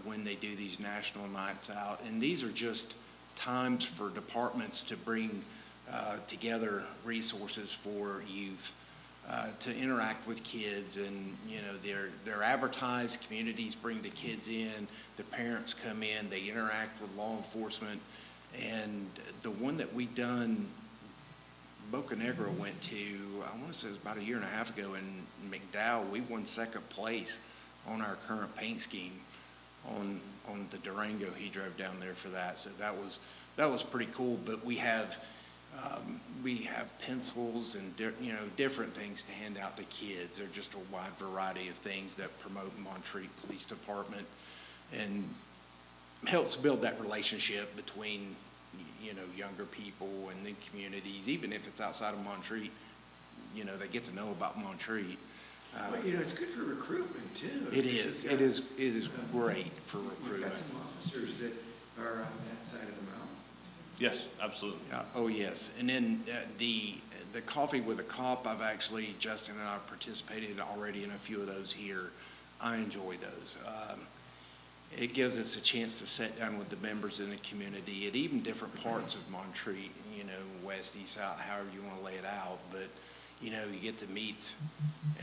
when they do these national nights out. And these are just times for departments to bring together resources for youth to interact with kids. And, you know, they're advertised, communities bring the kids in, the parents come in, they interact with law enforcement. And the one that we done, Boca Negra went to, I want to say it was about 1.5 years ago in McDowell. We won second place on our current paint scheme on the Durango. He drove down there for that. So that was pretty cool. But we have pencils and different things to hand out to kids. They're just a wide variety of things that promote Montreat Police Department and helps build that relationship between, you know, younger people and the communities. Even if it's outside of Montreat, you know, they get to know about Montreat. But, you know, it's good for recruitment too. It is, it is great for We've recruitment. got some officers that are on that side of the mountain. Yes, absolutely. Oh, yes. And then the Coffee with a Cop, I've actually, Justin and I participated already in a few of those here. I enjoy those. It gives us a chance to sit down with the members in the community at even different parts of Montreat, you know, west, east, south, however you want to lay it out. But, you know, you get to meet,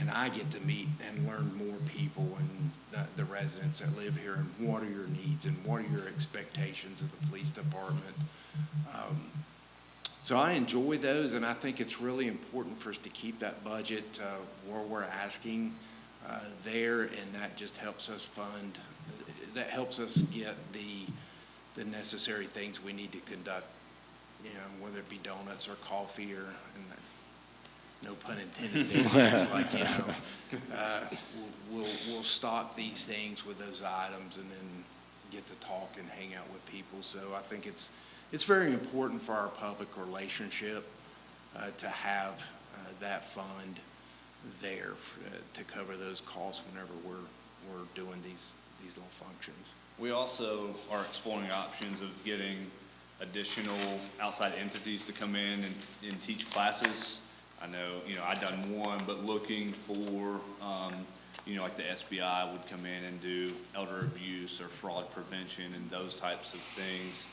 and I get to meet and learn more people and the residents that live here, and what are your needs and what are your expectations of the police department. So I enjoy those, and I think it's really important for us to keep that budget where we're asking there, and that just helps us fund, that helps us get the necessary things we need to conduct, you know, whether it be donuts or coffee or, and no pun intended, it's like, you know, we'll stock these things with those items and then get to talk and hang out with people. So I think it's very important for our public relationship to have that fund there to cover those costs whenever we're doing these little functions. We also are exploring options of getting additional outside entities to come in and teach classes. I know, you know, I've done one, but looking for, you know, like the SBI would come in and do elder abuse or fraud prevention and those types of things.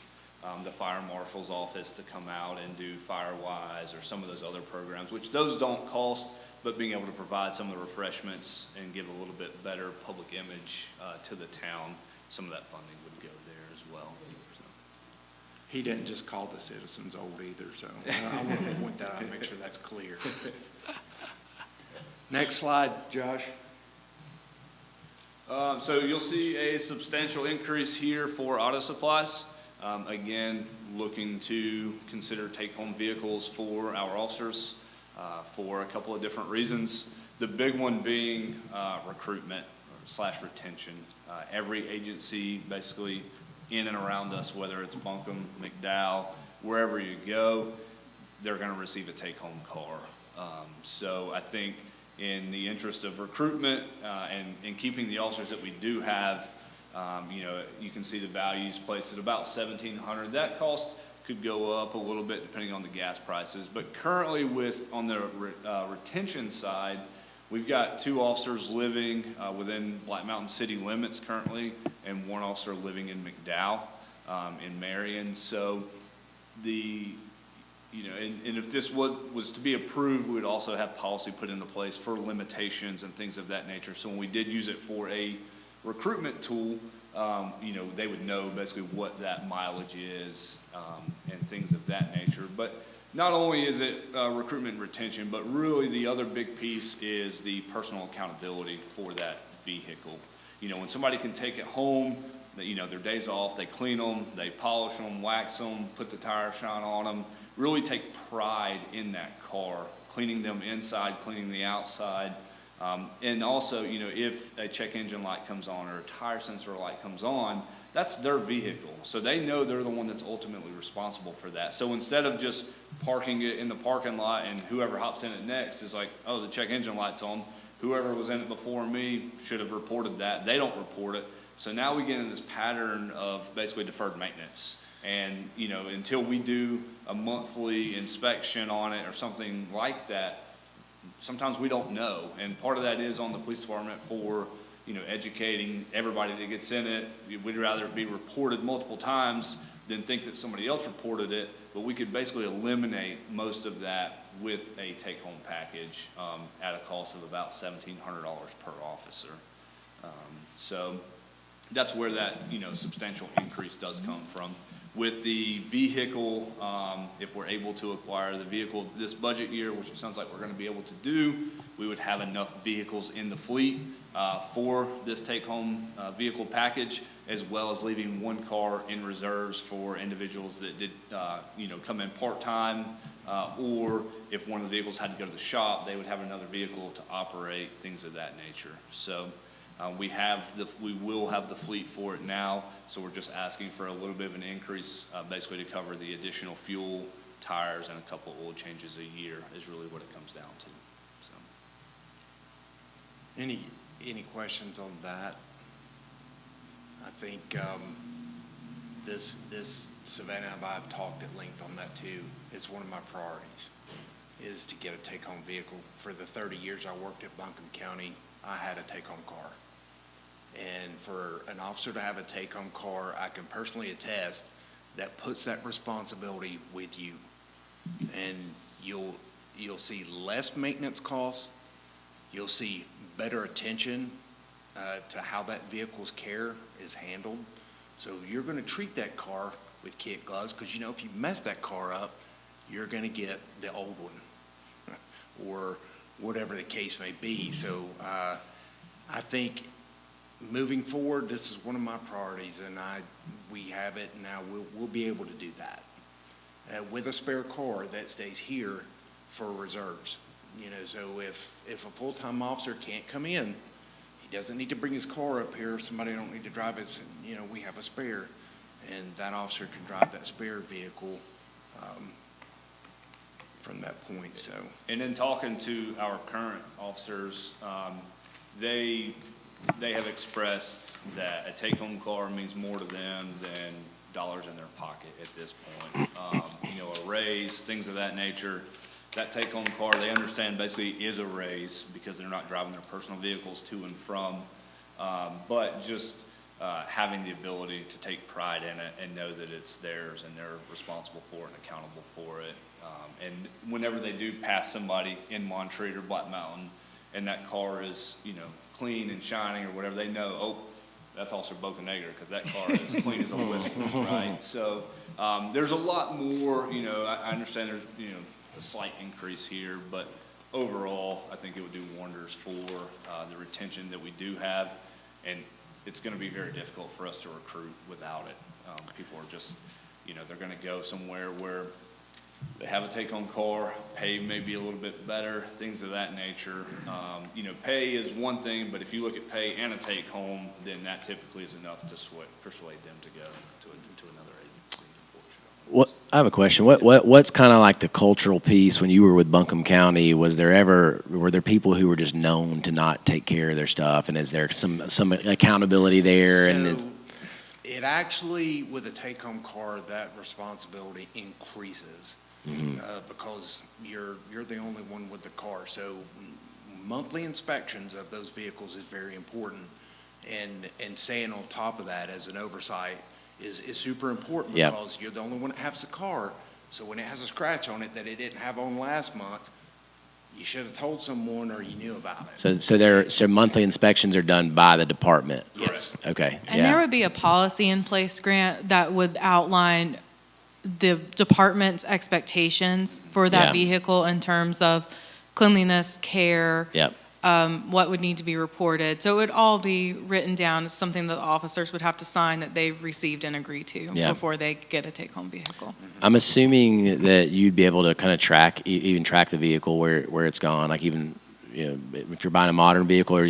The fire marshal's office to come out and do FireWise or some of those other programs, which those don't cost, but being able to provide some of the refreshments and give a little bit better public image to the town, some of that funding would go there as well. So. He didn't just call the citizens old either, so I want to point that out and make sure that's clear. Next slide, Josh. So you'll see a substantial increase here for auto supplies. Again, looking to consider take-home vehicles for our officers for a couple of different reasons. The big one being recruitment / retention. Every agency basically in and around us, whether it's Buncombe, McDowell, wherever you go, they're going to receive a take-home car. So I think in the interest of recruitment and keeping the officers that we do have, you know, you can see the values placed at about $1,700. That cost could go up a little bit depending on the gas prices. But currently on the retention side, we've got 2 officers living within Black Mountain city limits currently, and 1 officer living in McDowell in Marion. So you know, and if this was to be approved, we would also have policy put into place for limitations and things of that nature. So when we did use it for a recruitment tool, you know, they would know basically what that mileage is and things of that nature. But not only is it recruitment and retention, but really the other big piece is the personal accountability for that vehicle. You know, when somebody can take it home, you know, their days off, they clean them, they polish them, wax them, put the tire shine on them, really take pride in that car, cleaning them inside, cleaning the outside. And also, you know, if a check engine light comes on or a tire sensor light comes on, that's their vehicle. So they know they're the one that's ultimately responsible for that. So instead of just parking it in the parking lot and whoever hops in it next is like, oh, the check engine light's on, whoever was in it before me should have reported that. They don't report it. So now we get in this pattern of basically deferred maintenance. And, you know, until we do a monthly inspection on it or something like that, sometimes we don't know. And part of that is on the police department for, you know, educating everybody that gets in it. We'd rather it be reported multiple times than think that somebody else reported it. But we could basically eliminate most of that with a take-home package at a cost of about $1,700 per officer. So that's where that, you know, substantial increase does come from. With the vehicle, if we're able to acquire the vehicle this budget year, which it sounds like we're going to be able to do, we would have enough vehicles in the fleet for this take-home vehicle package, as well as leaving 1 car in reserves for individuals that did, you know, come in part-time, or if one of the vehicles had to go to the shop, they would have another vehicle to operate, things of that nature. So we will have the fleet for it now, so we're just asking for a little bit of an increase, basically to cover the additional fuel tires and a couple oil changes a year is really what it comes down to, so. Any questions on that? I think this Savannah and I have talked at length on that too. It's one of my priorities, is to get a take-home vehicle. For the 30 years I worked at Buncombe County, I had a take-home car. And for an officer to have a take-home car, I can personally attest that puts that responsibility with you. And you'll see less maintenance costs. You'll see better attention to how that vehicle's care is handled. So you're going to treat that car with kid gloves, because you know if you mess that car up, you're going to get the old one or whatever the case may be. So I think moving forward, this is one of my priorities, and we have it now. We'll be able to do that with a spare car that stays here for reserves. You know, so if a full-time officer can't come in, he doesn't need to bring his car up here. Somebody don't need to drive it. You know, we have a spare, and that officer can drive that spare vehicle from that point. So. And then talking to our current officers, they have expressed that a take-home car means more to them than dollars in their pocket at this point. You know, a raise, things of that nature. That take-home car, they understand basically is a raise because they're not driving their personal vehicles to and from, but just having the ability to take pride in it and know that it's theirs and they're responsible for it and accountable for it. And whenever they do pass somebody in Montreat or Black Mountain and that car is, you know, clean and shining or whatever, they know, oh, that's Officer Bocanegra because that car is clean as a whistle, right? So there's a lot more, you know, I understand there's, you know, a slight increase here, but overall, I think it would do wonders for the retention that we do have, and it's going to be very difficult for us to recruit without it. People are just, you know, they're going to go somewhere where they have a take-home car, pay may be a little bit better, things of that nature. You know, pay is one thing, but if you look at pay and a take-home, then that typically is enough to persuade them to go to another agency, unfortunately. I have a question. What's kind of like the cultural piece when you were with Buncombe County? Were there people who were just known to not take care of their stuff, and is there some accountability there? So it actually, with a take-home car, that responsibility increases because you're the only one with the car. So monthly inspections of those vehicles is very important, and staying on top of that as an oversight is super important because you're the only one that has the car. So when it has a scratch on it that it didn't have on last month, you should have told someone or you knew about it. So monthly inspections are done by the department? Yes. Okay. And there would be a policy in place, Grant, that would outline the department's expectations for that vehicle in terms of cleanliness, care, what would need to be reported. So it would all be written down as something that the officers would have to sign that they've received and agreed to before they get a take-home vehicle. I'm assuming that you'd be able to kind of track the vehicle where it's gone, like even, you know, if you're buying a modern vehicle or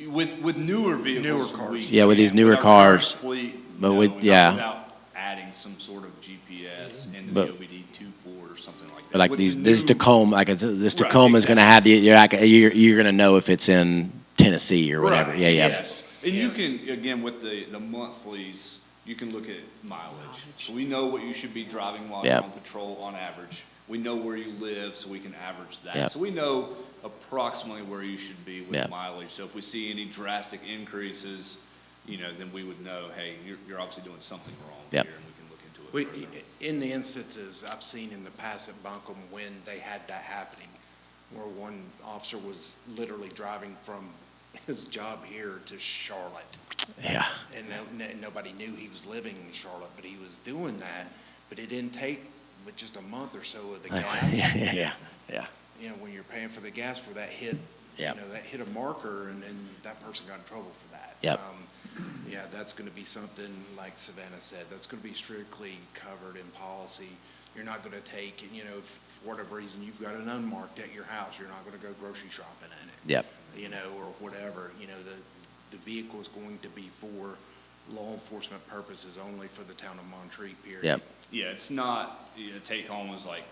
with newer vehicles, cars. With these newer our cars, fleet, but no, with not without adding some sort of GPS in the OBD2 port or something like that. But like With this the new- Tacoma, this Tacoma is going to have you're going to know if it's in Tennessee or whatever. Right. Yeah. Yes. And you can, again, with the monthlies, you can look at mileage. So we know what you should be driving while you're on patrol on average. We know where you live, so we can average that. So we know approximately where you should be with mileage. So if we see any drastic increases, you know, then we would know, hey, you're obviously doing something wrong here, and we can look into it. In the instances I've seen in the past at Buncombe when they had that happening, where one officer was literally driving from his job here to Charlotte. Yeah. And nobody knew he was living in Charlotte, but he was doing that. But it didn't take but just a month or so of the gas. Yeah. You know, when you're paying for the gas for that hit, you know, that hit a marker, and that person got in trouble for that. Yep. Yeah, that's going to be something, like Savannah said, that's going to be strictly covered in policy. You're not going to take, you know, for whatever reason, you've got an unmarked at your house, you're not going to go grocery shopping in it. Yep. You know, or whatever. You know, the vehicle is going to be for law enforcement purposes only for the town of Montreat, period. Yep. Yeah, it's not, take home is like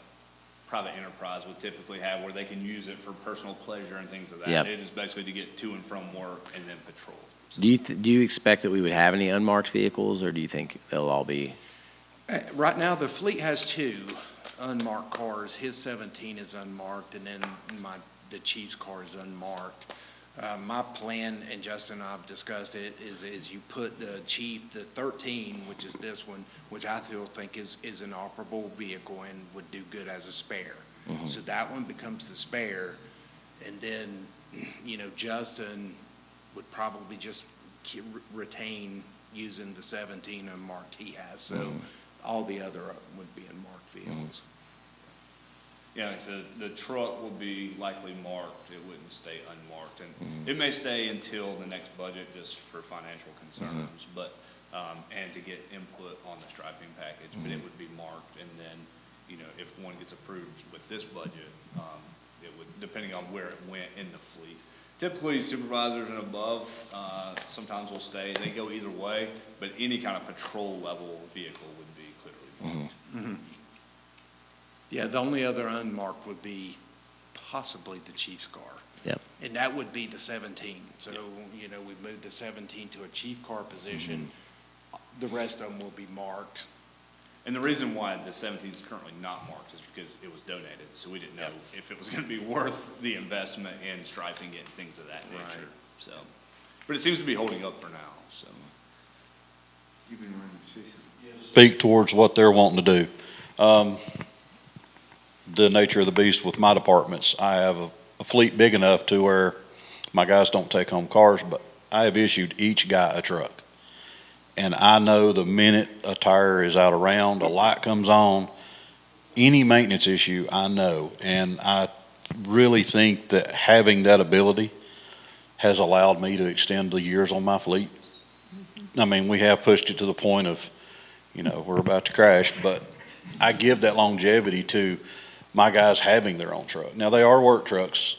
private enterprise would typically have where they can use it for personal pleasure and things of that. Yep. It is basically to get to and from work and then patrol. Do you expect that we would have any unmarked vehicles, or do you think they'll all be? Right now, the fleet has 2 unmarked cars. His 17 is unmarked, and then the chief's car is unmarked. My plan, and Justin and I have discussed it, is you put the chief, the 13, which is this one, which I think is an operable vehicle and would do good as a spare. Mhm. So that one becomes the spare, and then, Justin would probably just retain using the 17 unmarked he has. So all the other would be unmarked vehicles. Yeah, like I said, the truck will be likely marked, it wouldn't stay unmarked, and it may stay until the next budget just for financial concerns, but, and to get input on the striping package, but it would be marked, and then, if one gets approved with this budget, it would, depending on where it went in the fleet. Typically, supervisors and above, sometimes will stay, they go either way, but any kind of patrol level vehicle would be clearly marked. Yeah, the only other unmarked would be possibly the chief's car. Yep. And that would be the 17. So, we moved the 17 to a chief car position. The rest of them will be marked. And the reason why the 17 is currently not marked is because it was donated, so we didn't know if it was going to be worth the investment in striping it and things of that nature. Right. So, but it seems to be holding up for now, so. You've been running to say something. Speak towards what they're wanting to do. The nature of the beast with my departments, I have a fleet big enough to where my guys don't take home cars, but I have issued each guy a truck. And I know the minute a tire is out of round, a light comes on, any maintenance issue, I know. And I really think that having that ability has allowed me to extend the years on my fleet. I mean, we have pushed it to the point of, we're about to crash, but I give that longevity to my guys having their own truck. Now, they are work trucks,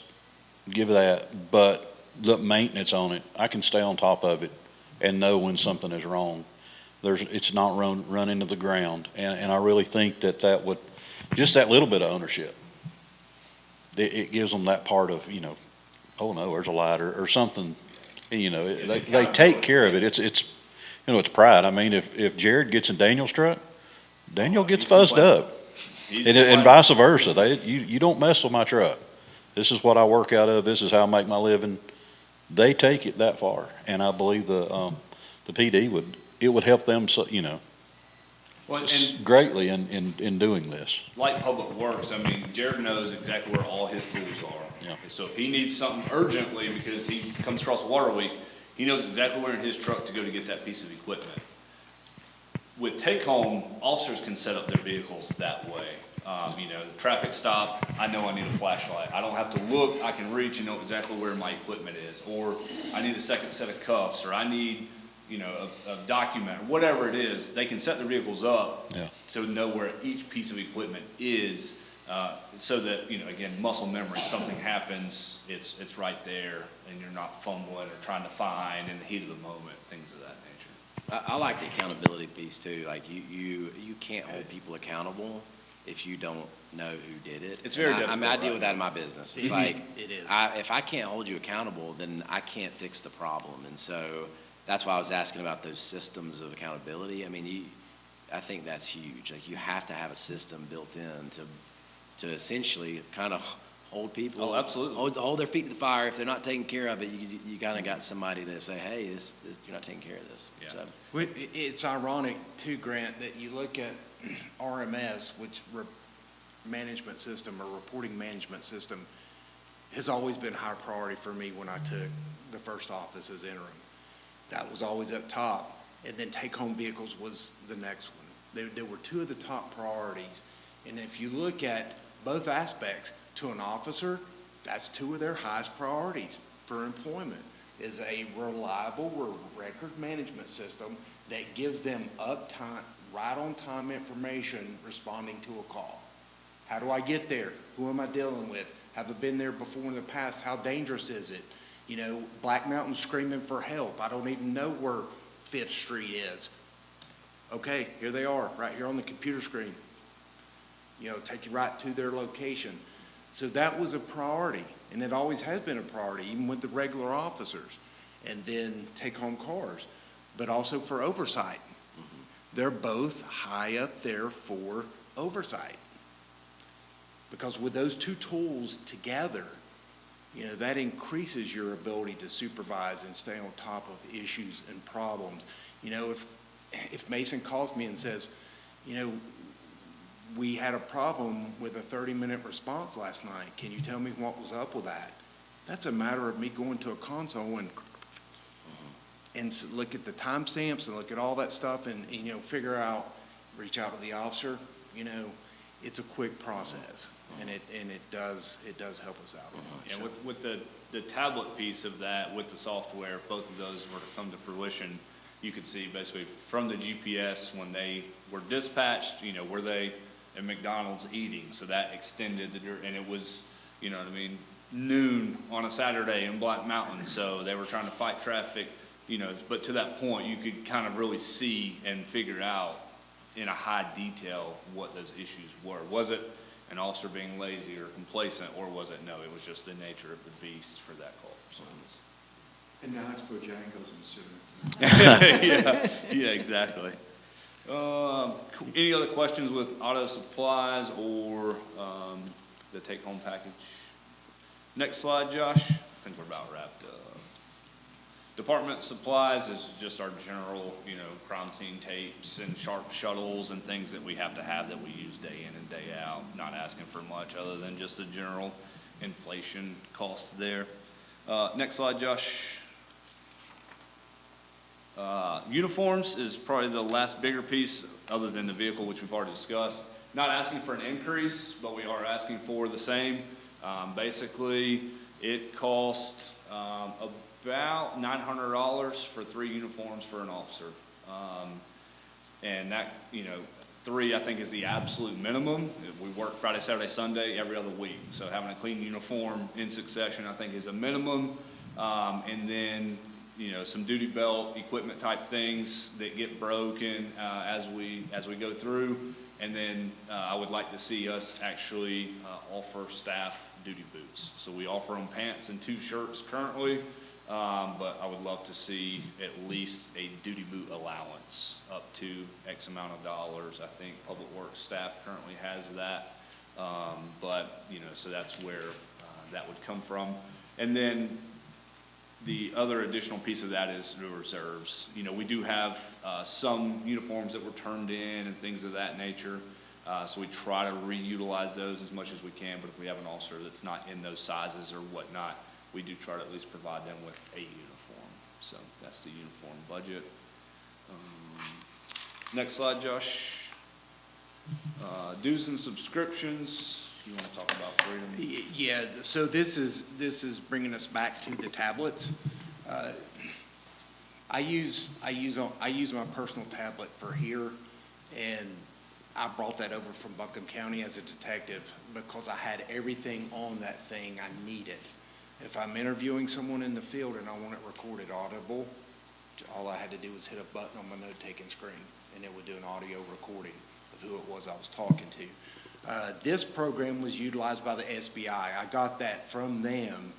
give that, but the maintenance on it, I can stay on top of it and know when something is wrong. It's not run into the ground. And I really think that would, just that little bit of ownership, it gives them that part of, oh no, there's a light or something, they take care of it. It's pride. I mean, if Jared gets in Daniel's truck, Daniel gets fuzzed up. And vice versa. You don't mess with my truck. This is what I work out of. This is how I make my living. They take it that far, and I believe the PD would help them. Well, greatly in doing this. Like Public Works, I mean, Jared knows exactly where all his tools are. Yeah. So if he needs something urgently because he comes across a water leak, he knows exactly where in his truck to go to get that piece of equipment. With take-home, officers can set up their vehicles that way. The traffic stop, I know I need a flashlight. I don't have to look, I can reach and know exactly where my equipment is. Or I need a second set of cuffs, or I need, a document, or whatever it is. They can set their vehicles up to know where each piece of equipment is, so that, again, muscle memory, something happens, it's right there, and you're not fumbling or trying to find in the heat of the moment, things of that nature. I like the accountability piece too. Like you can't hold people accountable if you don't know who did it. It's very difficult. I mean, I deal with that in my business. It's like, it is. if I can't hold you accountable, then I can't fix the problem. And so that's why I was asking about those systems of accountability. I mean, I think that's huge. Like, you have to have a system built in to essentially kind of hold people. Oh, absolutely. Hold their feet to the fire. If they're not taking care of it, you kind of got somebody to say, hey, you're not taking care of this. Yeah. So, It's ironic too, Grant, that you look at RMS, which management system or reporting management system has always been high priority for me when I took the first office as interim. That was always up top, and then take-home vehicles was the next one. There were 2 of the top priorities, and if you look at both aspects, to an officer, that's 2 of their highest priorities for employment, is a reliable record management system that gives them uptime, right on time information responding to a call. How do I get there? Who am I dealing with? Have I been there before in the past? How dangerous is it? Black Mountain screaming for help. I don't even know where Fifth Street is. Okay, here they are, right here on the computer screen. You know, take you right to their location. So that was a priority, and it always has been a priority, even with the regular officers. And then take-home cars, but also for oversight. They're both high up there for oversight. Because with those two tools together, you know, that increases your ability to supervise and stay on top of issues and problems. You know, if Mason calls me and says, you know, we had a problem with a 30-minute response last night, can you tell me what was up with that? That's a matter of me going to a console and look at the timestamps and look at all that stuff and, you know, figure out, reach out to the officer. You know, it's a quick process, and it does help us out. And with the tablet piece of that, with the software, if both of those were to come to fruition, you could see basically from the GPS when they were dispatched, you know, were they at McDonald's eating? So that extended and it was, you know what I mean, noon on a Saturday in Black Mountain, so they were trying to fight traffic, you know, but to that point, you could kind of really see and figure out in a high detail what those issues were. Was it an officer being lazy or complacent, or was it, no, it was just the nature of the beast for that call. So And now it's Bojangles instead yeah, exactly. Any other questions with auto supplies or the take-home package? Next slide, Josh. I think we're about wrapped up. Department supplies is just our general, you know, crime scene tapes and sharp shuttles and things that we have to have that we use day in and day out. Not asking for much other than just a general inflation cost there. Next slide, Josh. Uniforms is probably the last bigger piece other than the vehicle, which we've already discussed. Not asking for an increase, but we are asking for the same. Basically, it costs about $900 for 3 uniforms for an officer. And that, you know, 3 I think is the absolute minimum. We work Friday, Saturday, Sunday every other week. So having a clean uniform in succession I think is a minimum. And then, you know, some duty belt equipment type things that get broken as we go through. And then I would like to see us actually offer staff duty boots. So we offer them pants and 2 shirts currently, but I would love to see at least a duty boot allowance up to X amount of dollars. I think Public Works staff currently has that, but you know, so that's where that would come from. And then the other additional piece of that is the reserves. You know, we do have some uniforms that were turned in and things of that nature. So we try to reutilize those as much as we can, but if we have an officer that's not in those sizes or whatnot, we do try to at least provide them with a uniform. So that's the uniform budget. Next slide, Josh. Dues and subscriptions. You want to talk about Freedom? Yeah, so this is bringing us back to the tablets. I use my personal tablet for here, and I brought that over from Buncombe County as a detective because I had everything on that thing I needed. If I'm interviewing someone in the field and I want it recorded audible, all I had to do was hit a button on my note-taking screen, and it would do an audio recording of who it was I was talking to. This program was utilized by the SBI. I got that from them,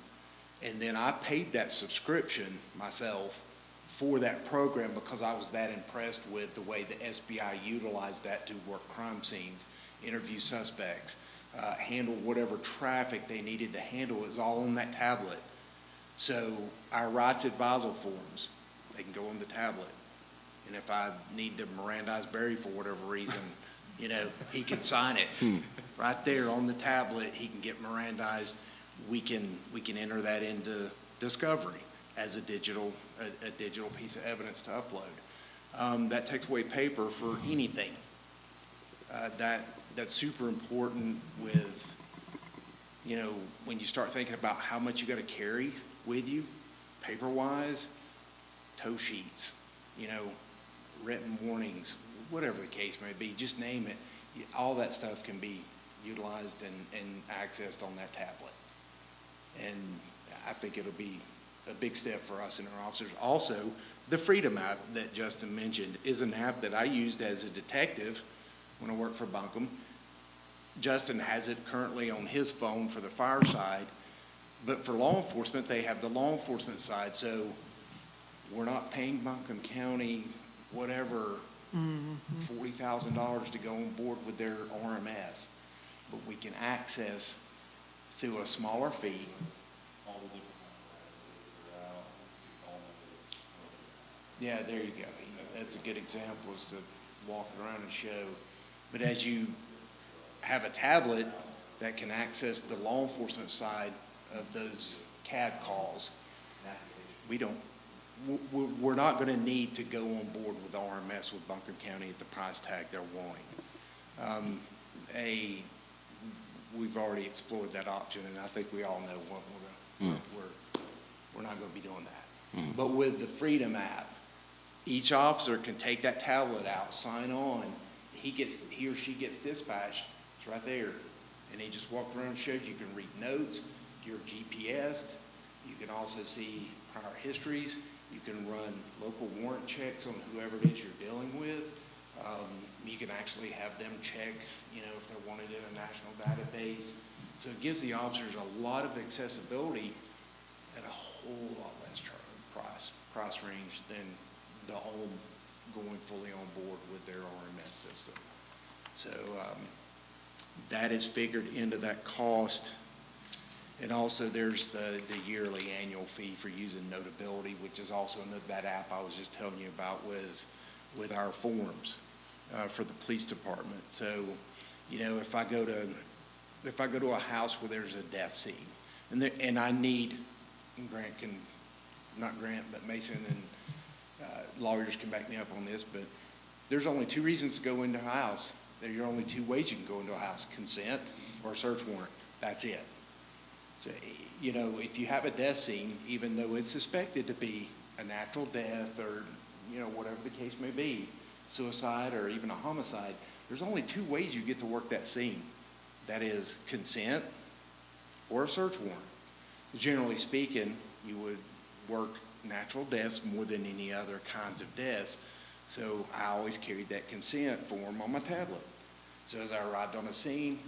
and then I paid that subscription myself for that program because I was that impressed with the way the SBI utilized that to work crime scenes, interview suspects, handle whatever traffic they needed to handle. It was all on that tablet. So our rights advisal forms, they can go on the tablet. And if I need to Mirandize Barry for whatever reason, you know, he can sign it right there on the tablet. He can get Mirandized. We can enter that into Discovery as a digital piece of evidence to upload. That takes away paper for anything. That's super important with, you know, when you start thinking about how much you got to carry with you, paper-wise, tow sheets, you know, written warnings, whatever the case may be, just name it. All that stuff can be utilized and accessed on that tablet. And I think it'll be a big step for us and our officers. Also, the Freedom app that Justin mentioned is an app that I used as a detective when I worked for Buncombe. Justin has it currently on his phone for the fire side, but for law enforcement, they have the law enforcement side. So we're not paying Buncombe County whatever, $40,000 to go on board with their RMS, but we can access through a smaller fee. All the different ones that are out, all of it. Yeah, there you go. That's a good example, is to walk around and show. But as you have a tablet that can access the law enforcement side of those CAD calls, we're not going to need to go on board with RMS with Buncombe County at the price tag they're wanting. We've already explored that option, and I think we all know what we're not going to be doing that. But with the Freedom app, each officer can take that tablet out, sign on. He or she gets dispatched. It's right there, and he just walks around and shows you can read notes. You're GPSed. You can also see prior histories. You can run local warrant checks on whoever it is you're dealing with. You can actually have them check, if they're wanted in a national database. So it gives the officers a lot of accessibility at a whole lot less price range than the old going fully on board with their RMS system. So that is figured into that cost. And also there's the yearly annual fee for using Notability, which is also in that app I was just telling you about with our forms for the police department. So, if I go to a house where there's a death scene, and I need, and Mason and lawyers can back me up on this, but there's only two reasons to go into a house. There are only two ways you can go into a house: consent or a search warrant. That's it. So, if you have a death scene, even though it's suspected to be a natural death or, whatever the case may be, suicide or even a homicide, there's only two ways you get to work that scene. That is consent or a search warrant. Generally speaking, you would work natural deaths more than any other kinds of deaths. So I always carried that consent form on my tablet. So as I arrived on a scene,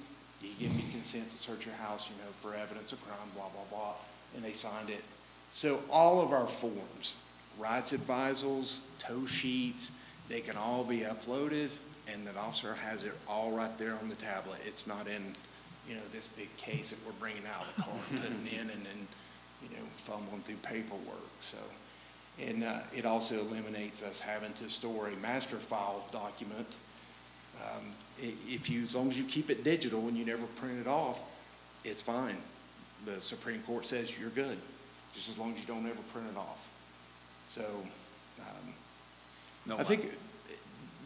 you give me consent to search your house, for evidence of crime, blah, blah, blah, and they signed it. So all of our forms, rights advisals, tow sheets, they can all be uploaded, and the officer has it all right there on the tablet. It's not in, this big case that we're bringing out of the car and putting in and then, fumbling through paperwork. So, and it also eliminates us having to store a master file document. As long as you keep it digital and you never print it off, it's fine. The Supreme Court says you're good, just as long as you don't ever print it off. So, I think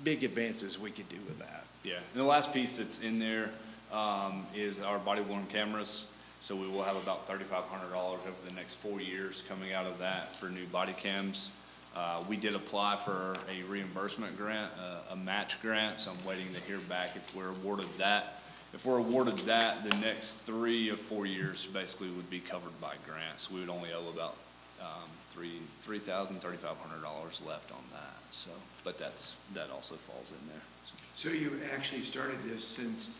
big advances we could do with that. Yeah, and the last piece that's in there is our body-worn cameras. So we will have about $3,500 over the next 4 years coming out of that for new body cams. We did apply for a reimbursement grant, a match grant, so I'm waiting to hear back if we're awarded that. If we're awarded that, the next 3 or 4 years basically would be covered by grants. We would only owe about $3,500 left on that. So, but that also falls in there. So you actually started this since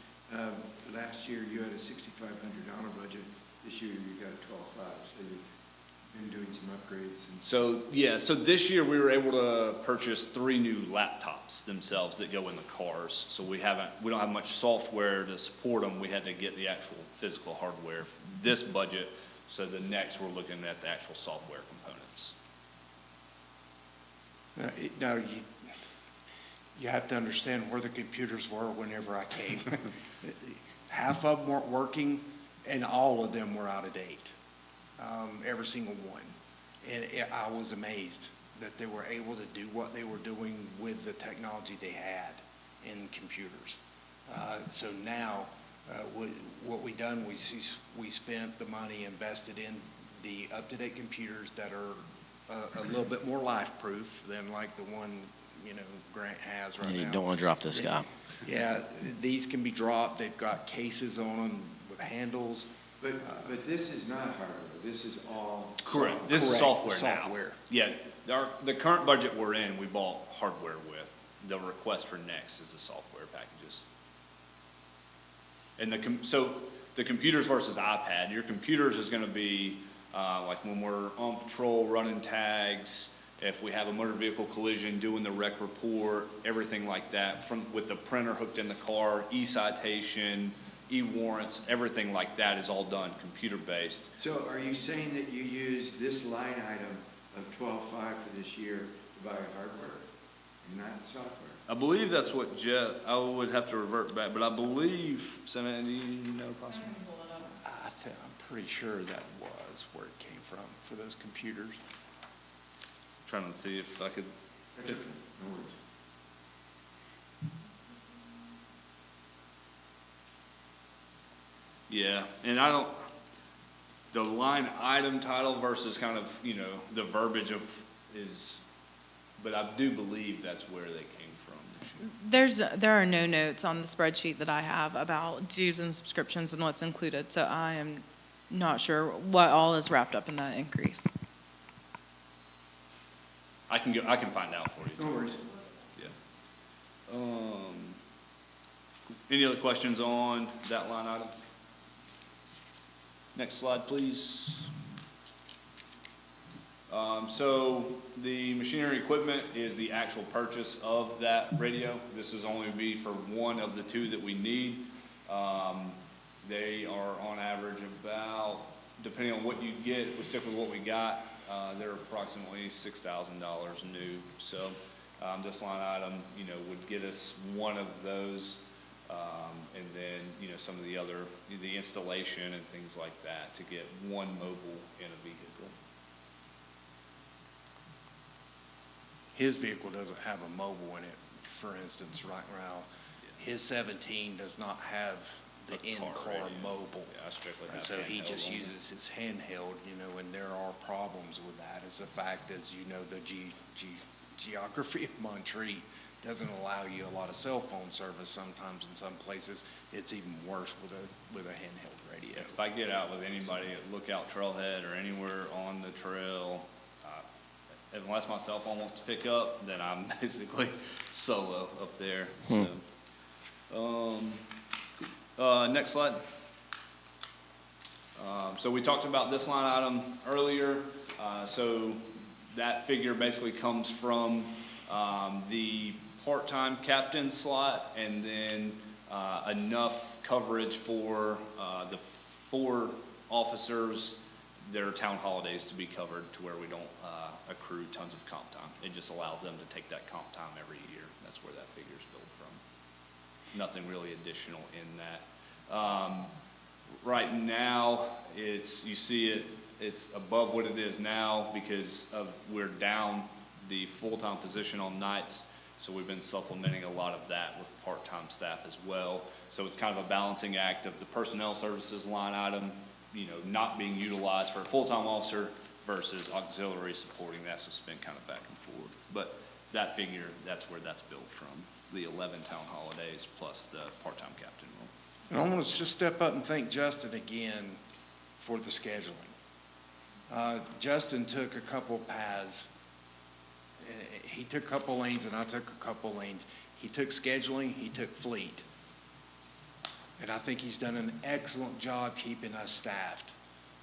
last year you had a $6,500 budget. This year you got a $12,500. So you've been doing some upgrades. So this year we were able to purchase 3 new laptops themselves that go in the cars. So we don't have much software to support them. We had to get the actual physical hardware this budget. So the next we're looking at the actual software components. Now you have to understand where the computers were whenever I came. Half of them weren't working, and all of them were out of date. Every single one. And I was amazed that they were able to do what they were doing with the technology they had in computers. So now, what we done, we spent the money invested in the up-to-date computers that are a little bit more life-proof than like the one, Grant has right now. You don't want to drop this guy. Yeah, these can be dropped. They've got cases on them with handles. But this is not hardware, this is all. Correct. This is Correct, software now. software. Yeah, the current budget we're in, we bought hardware with. The request for next is the software packages. And so the computers versus iPad, your computers is gonna be, like when we're on patrol, running tags, if we have a motor vehicle collision, doing the rec report, everything like that, with the printer hooked in the car, e-citation, e-warrants, everything like that is all done computer-based. So are you saying that you use this line item of 12.5 for this year to buy hardware and not software? I believe that's what Jeff, I would have to revert back, but I believe, Samantha, do you know possibly? I'm pretty sure that was where it came from for those computers. Trying to see if I could. No worries. Yeah, and the line item title versus kind of, the verbiage but I do believe that's where they came from. There are no notes on the spreadsheet that I have about dues and subscriptions and what's included, so I am not sure what all is wrapped up in that increase. I can find out for you. No worries. Yeah. Any other questions on that line item? Next slide, please. So the machinery equipment is the actual purchase of that radio. This is only be for one of the two that we need. They are on average about, depending on what you get, if we stick with what we got, they're approximately $6,000 new. So this line item, would get us one of those. And then, some of the installation and things like that to get one mobile in a vehicle. His vehicle doesn't have a mobile in it, for instance, right now. His 17 does not have the in-car mobile. Yeah, I strictly have So he handheld just only. uses his handheld, and there are problems with that. As a fact, as you know, the geography of Montreat doesn't allow you a lot of cell phone service sometimes in some places. It's even worse with a handheld radio. If I get out with anybody at Lookout Trailhead or anywhere on the trail, unless my cell phone wants to pick up, then I'm basically solo up there. So, next slide. So we talked about this line item earlier. So that figure basically comes from the part-time captain slot and then enough coverage for the 4 officers, their town holidays to be covered to where we don't accrue tons of comp time. It just allows them to take that comp time every year. That's where that figure is built from. Nothing really additional in that. Right now, you see it's above what it is now because we're down the full-time position on nights. So we've been supplementing a lot of that with part-time staff as well. So it's kind of a balancing act of the personnel services line item, not being utilized for a full-time officer versus auxiliary supporting that. So it's been kind of back and forth. But that figure, that's where that's built from, the 11 town holidays plus the part-time captain role. And I want to just step up and thank Justin again for the scheduling. Justin took a couple paths. He took a couple lanes and I took a couple lanes. He took scheduling, he took fleet. And I think he's done an excellent job keeping us staffed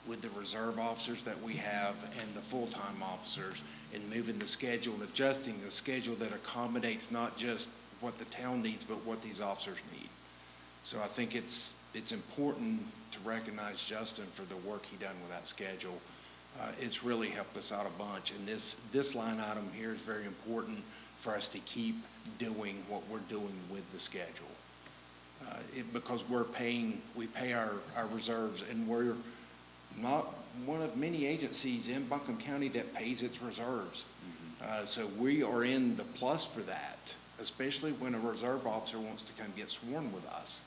with the reserve officers that we have and the full-time officers and moving the schedule and adjusting the schedule that accommodates not just what the town needs, but what these officers need. So I think it's important to recognize Justin for the work he done with that schedule. It's really helped us out a bunch. And this line item here is very important for us to keep doing what we're doing with the schedule. Because we pay our reserves, and we're not one of many agencies in Buncombe County that pays its reserves. So we are in the plus for that, especially when a reserve officer wants to come get sworn with us.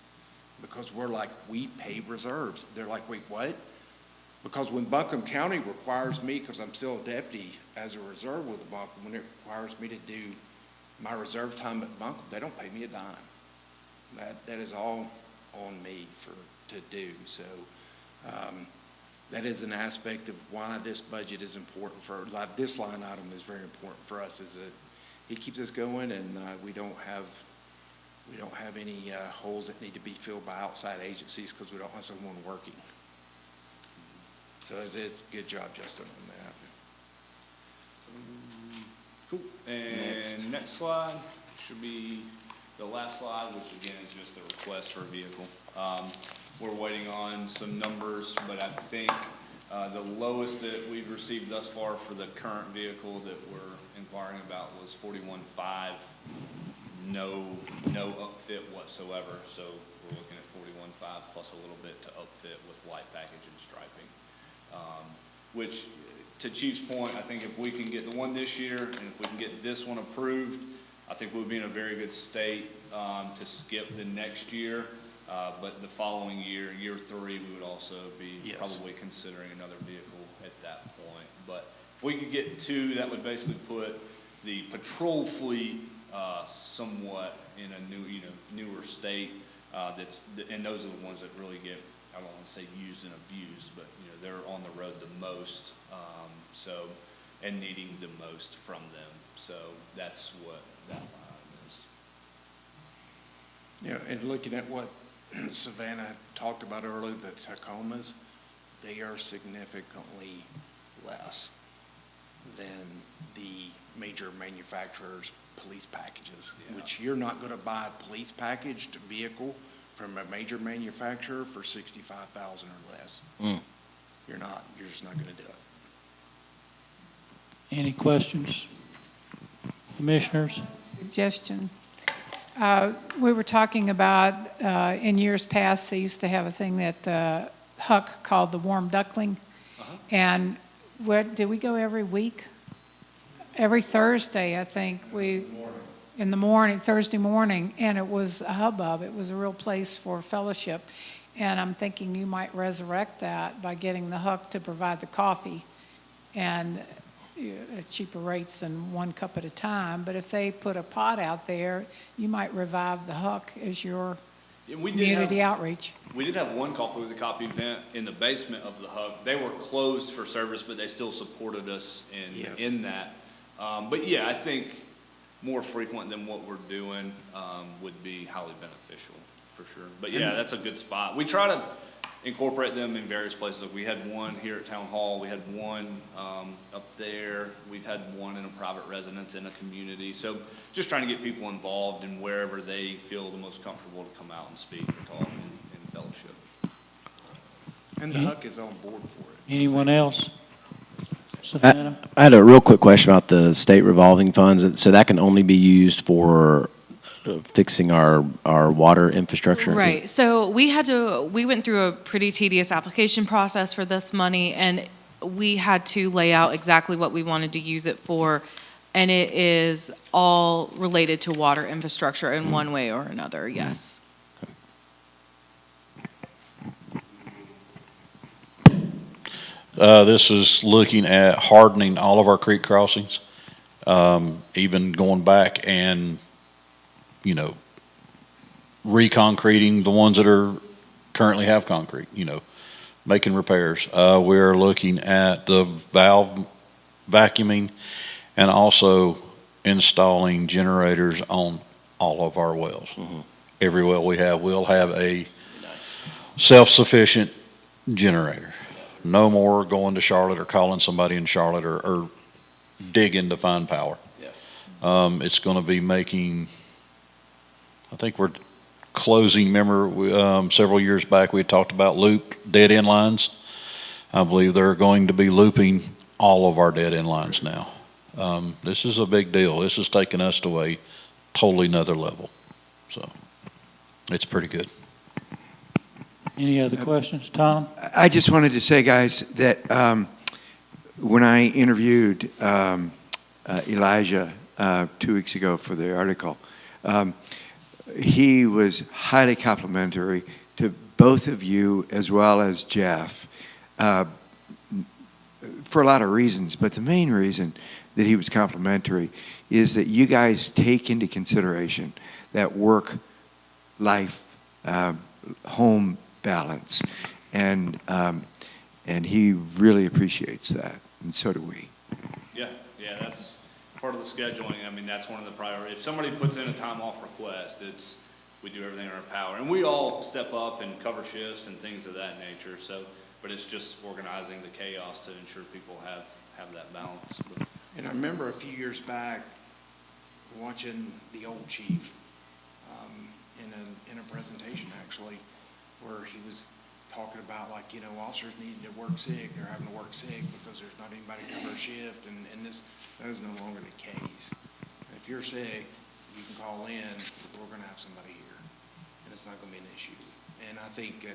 Because we're like, we pay reserves. They're like, wait, what? Because when Buncombe County requires me, because I'm still a deputy as a reserve with Buncombe, when it requires me to do my reserve time at Buncombe, they don't pay me a dime. That is all on me to do. So That is an aspect of why this budget is important for, like, this line item is very important for us, is that it keeps us going, and we don't have any holes that need to be filled by outside agencies because we don't have someone working. So it's a good job, Justin, on that. Cool. And next slide should be the last slide, which again is just the request for a vehicle. We're waiting on some numbers, but I think the lowest that we've received thus far for the current vehicle that we're inquiring about was 41.5, no upfit whatsoever. So we're looking at 41.5 plus a little bit to upfit with light package and striping. Which, to Chief's point, I think if we can get the one this year and if we can get this one approved, I think we'll be in a very good state to skip the next year. But the following year, year 3, we would also be probably considering another vehicle at that point. But if we could get 2, that would basically put the patrol fleet somewhat in a newer state. And those are the ones that really get, I don't want to say used and abused, but they're on the road the most. And needing the most from them. So that's what that line is. Yeah, and looking at what Savannah talked about earlier, the Tacomas, they are significantly less than the major manufacturers' police packages, which you're not going to buy a police packaged vehicle from a major manufacturer for $65,000 or less. You're not. You're just not going to do it. Any questions? Commissioners? Suggestion. We were talking about, in years past, they used to have a thing that Huck called the warm duckling. And did we go every week? Every Thursday, I think, in the morning, Thursday morning, and it was a hubbub. It was a real place for fellowship. And I'm thinking you might resurrect that by getting the Huck to provide the coffee and at cheaper rates than 1 cup at a time. But if they put a pot out there, you might revive the Huck as your community outreach. We did have one Coffee with a Copy event in the basement of the Huck. They were closed for service, but they still supported us in that. But yeah, I think more frequent than what we're doing would be highly beneficial for sure. But yeah, that's a good spot. We try to incorporate them in various places. We had one here at Town Hall. We had one up there. We've had one in a private residence in a community. So just trying to get people involved in wherever they feel the most comfortable to come out and speak and talk and fellowship. And the Huck is on board for it. Anyone else? Savannah? I had a real quick question about the state revolving funds. So that can only be used for fixing our water infrastructure? Right. So we went through a pretty tedious application process for this money, and we had to lay out exactly what we wanted to use it for, and it is all related to water infrastructure in one way or another, yes. This is looking at hardening all of our creek crossings, even going back and reconcreting the ones that are currently have concrete, making repairs. We're looking at the valve vacuuming and also installing generators on all of our wells. Every well we have will have a self-sufficient generator. No more going to Charlotte or calling somebody in Charlotte or digging to find power. It's going to be making, I think we're closing, remember several years back we had talked about looped dead end lines. I believe they're going to be looping all of our dead end lines now. This is a big deal. This is taking us to a totally another level. So it's pretty good. Any other questions? Tom? I just wanted to say, guys, that when I interviewed Elijah 2 weeks ago for the article, he was highly complimentary to both of you as well as Jeff for a lot of reasons. But the main reason that he was complimentary is that you guys take into consideration that work-life home balance. and he really appreciates that, and so do we. Yeah, that's part of the scheduling. I mean, that's one of the priorities. If somebody puts in a time off request, we do everything in our power. And we all step up and cover shifts and things of that nature, so, but it's just organizing the chaos to ensure people have that balance. And I remember a few years back, watching the old chief, in a presentation actually, where he was talking about like, officers needing to work sick, they're having to work sick because there's not anybody to cover a shift, and that is no longer the case. And if you're sick, you can call in, we're gonna have somebody here, and it's not gonna be an issue. And I think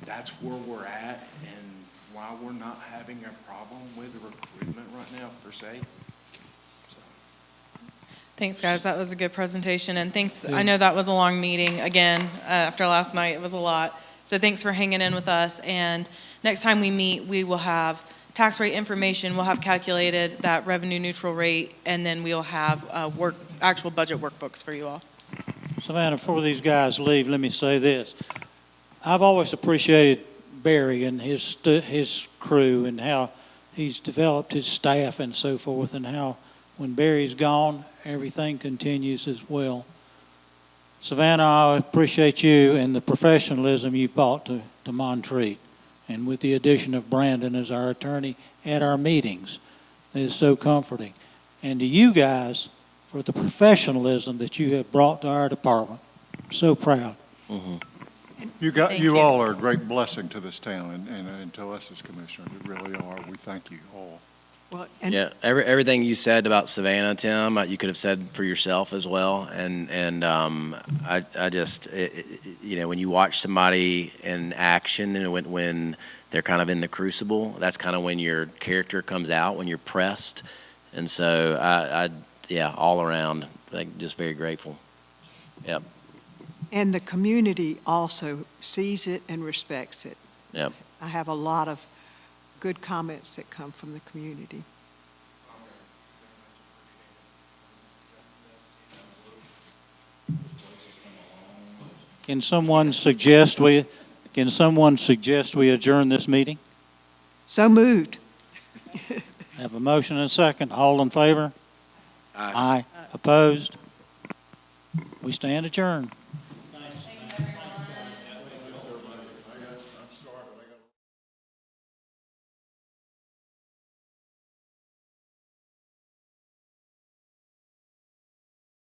that's where we're at, and why we're not having a problem with the recruitment right now, per se. Thanks, guys. That was a good presentation, and thanks. I know that was a long meeting. Again, after last night, it was a lot. So thanks for hanging in with us. And next time we meet, we will have tax rate information. We'll have calculated that revenue neutral rate, and then we'll have actual budget workbooks for you all. Savannah, before these guys leave, let me say this. I've always appreciated Barry and his crew and how he's developed his staff and so forth, and how when Barry's gone, everything continues as well. Savannah, I appreciate you and the professionalism you've brought to Montreat, and with the addition of Brandon as our attorney at our meetings. It is so comforting. And to you guys, for the professionalism that you have brought to our department. I'm so proud. Mm-hmm. Thank you. all are a great blessing to this town and to us as commissioners. You really are. We thank you all. Well, and Yeah, everything you said about Savannah, Tim, you could have said for yourself as well. And I just, when you watch somebody in action and when they're kind of in the crucible, that's kind of when your character comes out, when you're pressed. And so all around, just very grateful. Yep. And the community also sees it and respects it. Yep. I have a lot of good comments that come from the community. Can someone suggest we adjourn this meeting? So moved. Have a motion and a second. All in favor? Aye. Opposed? We stand adjourned.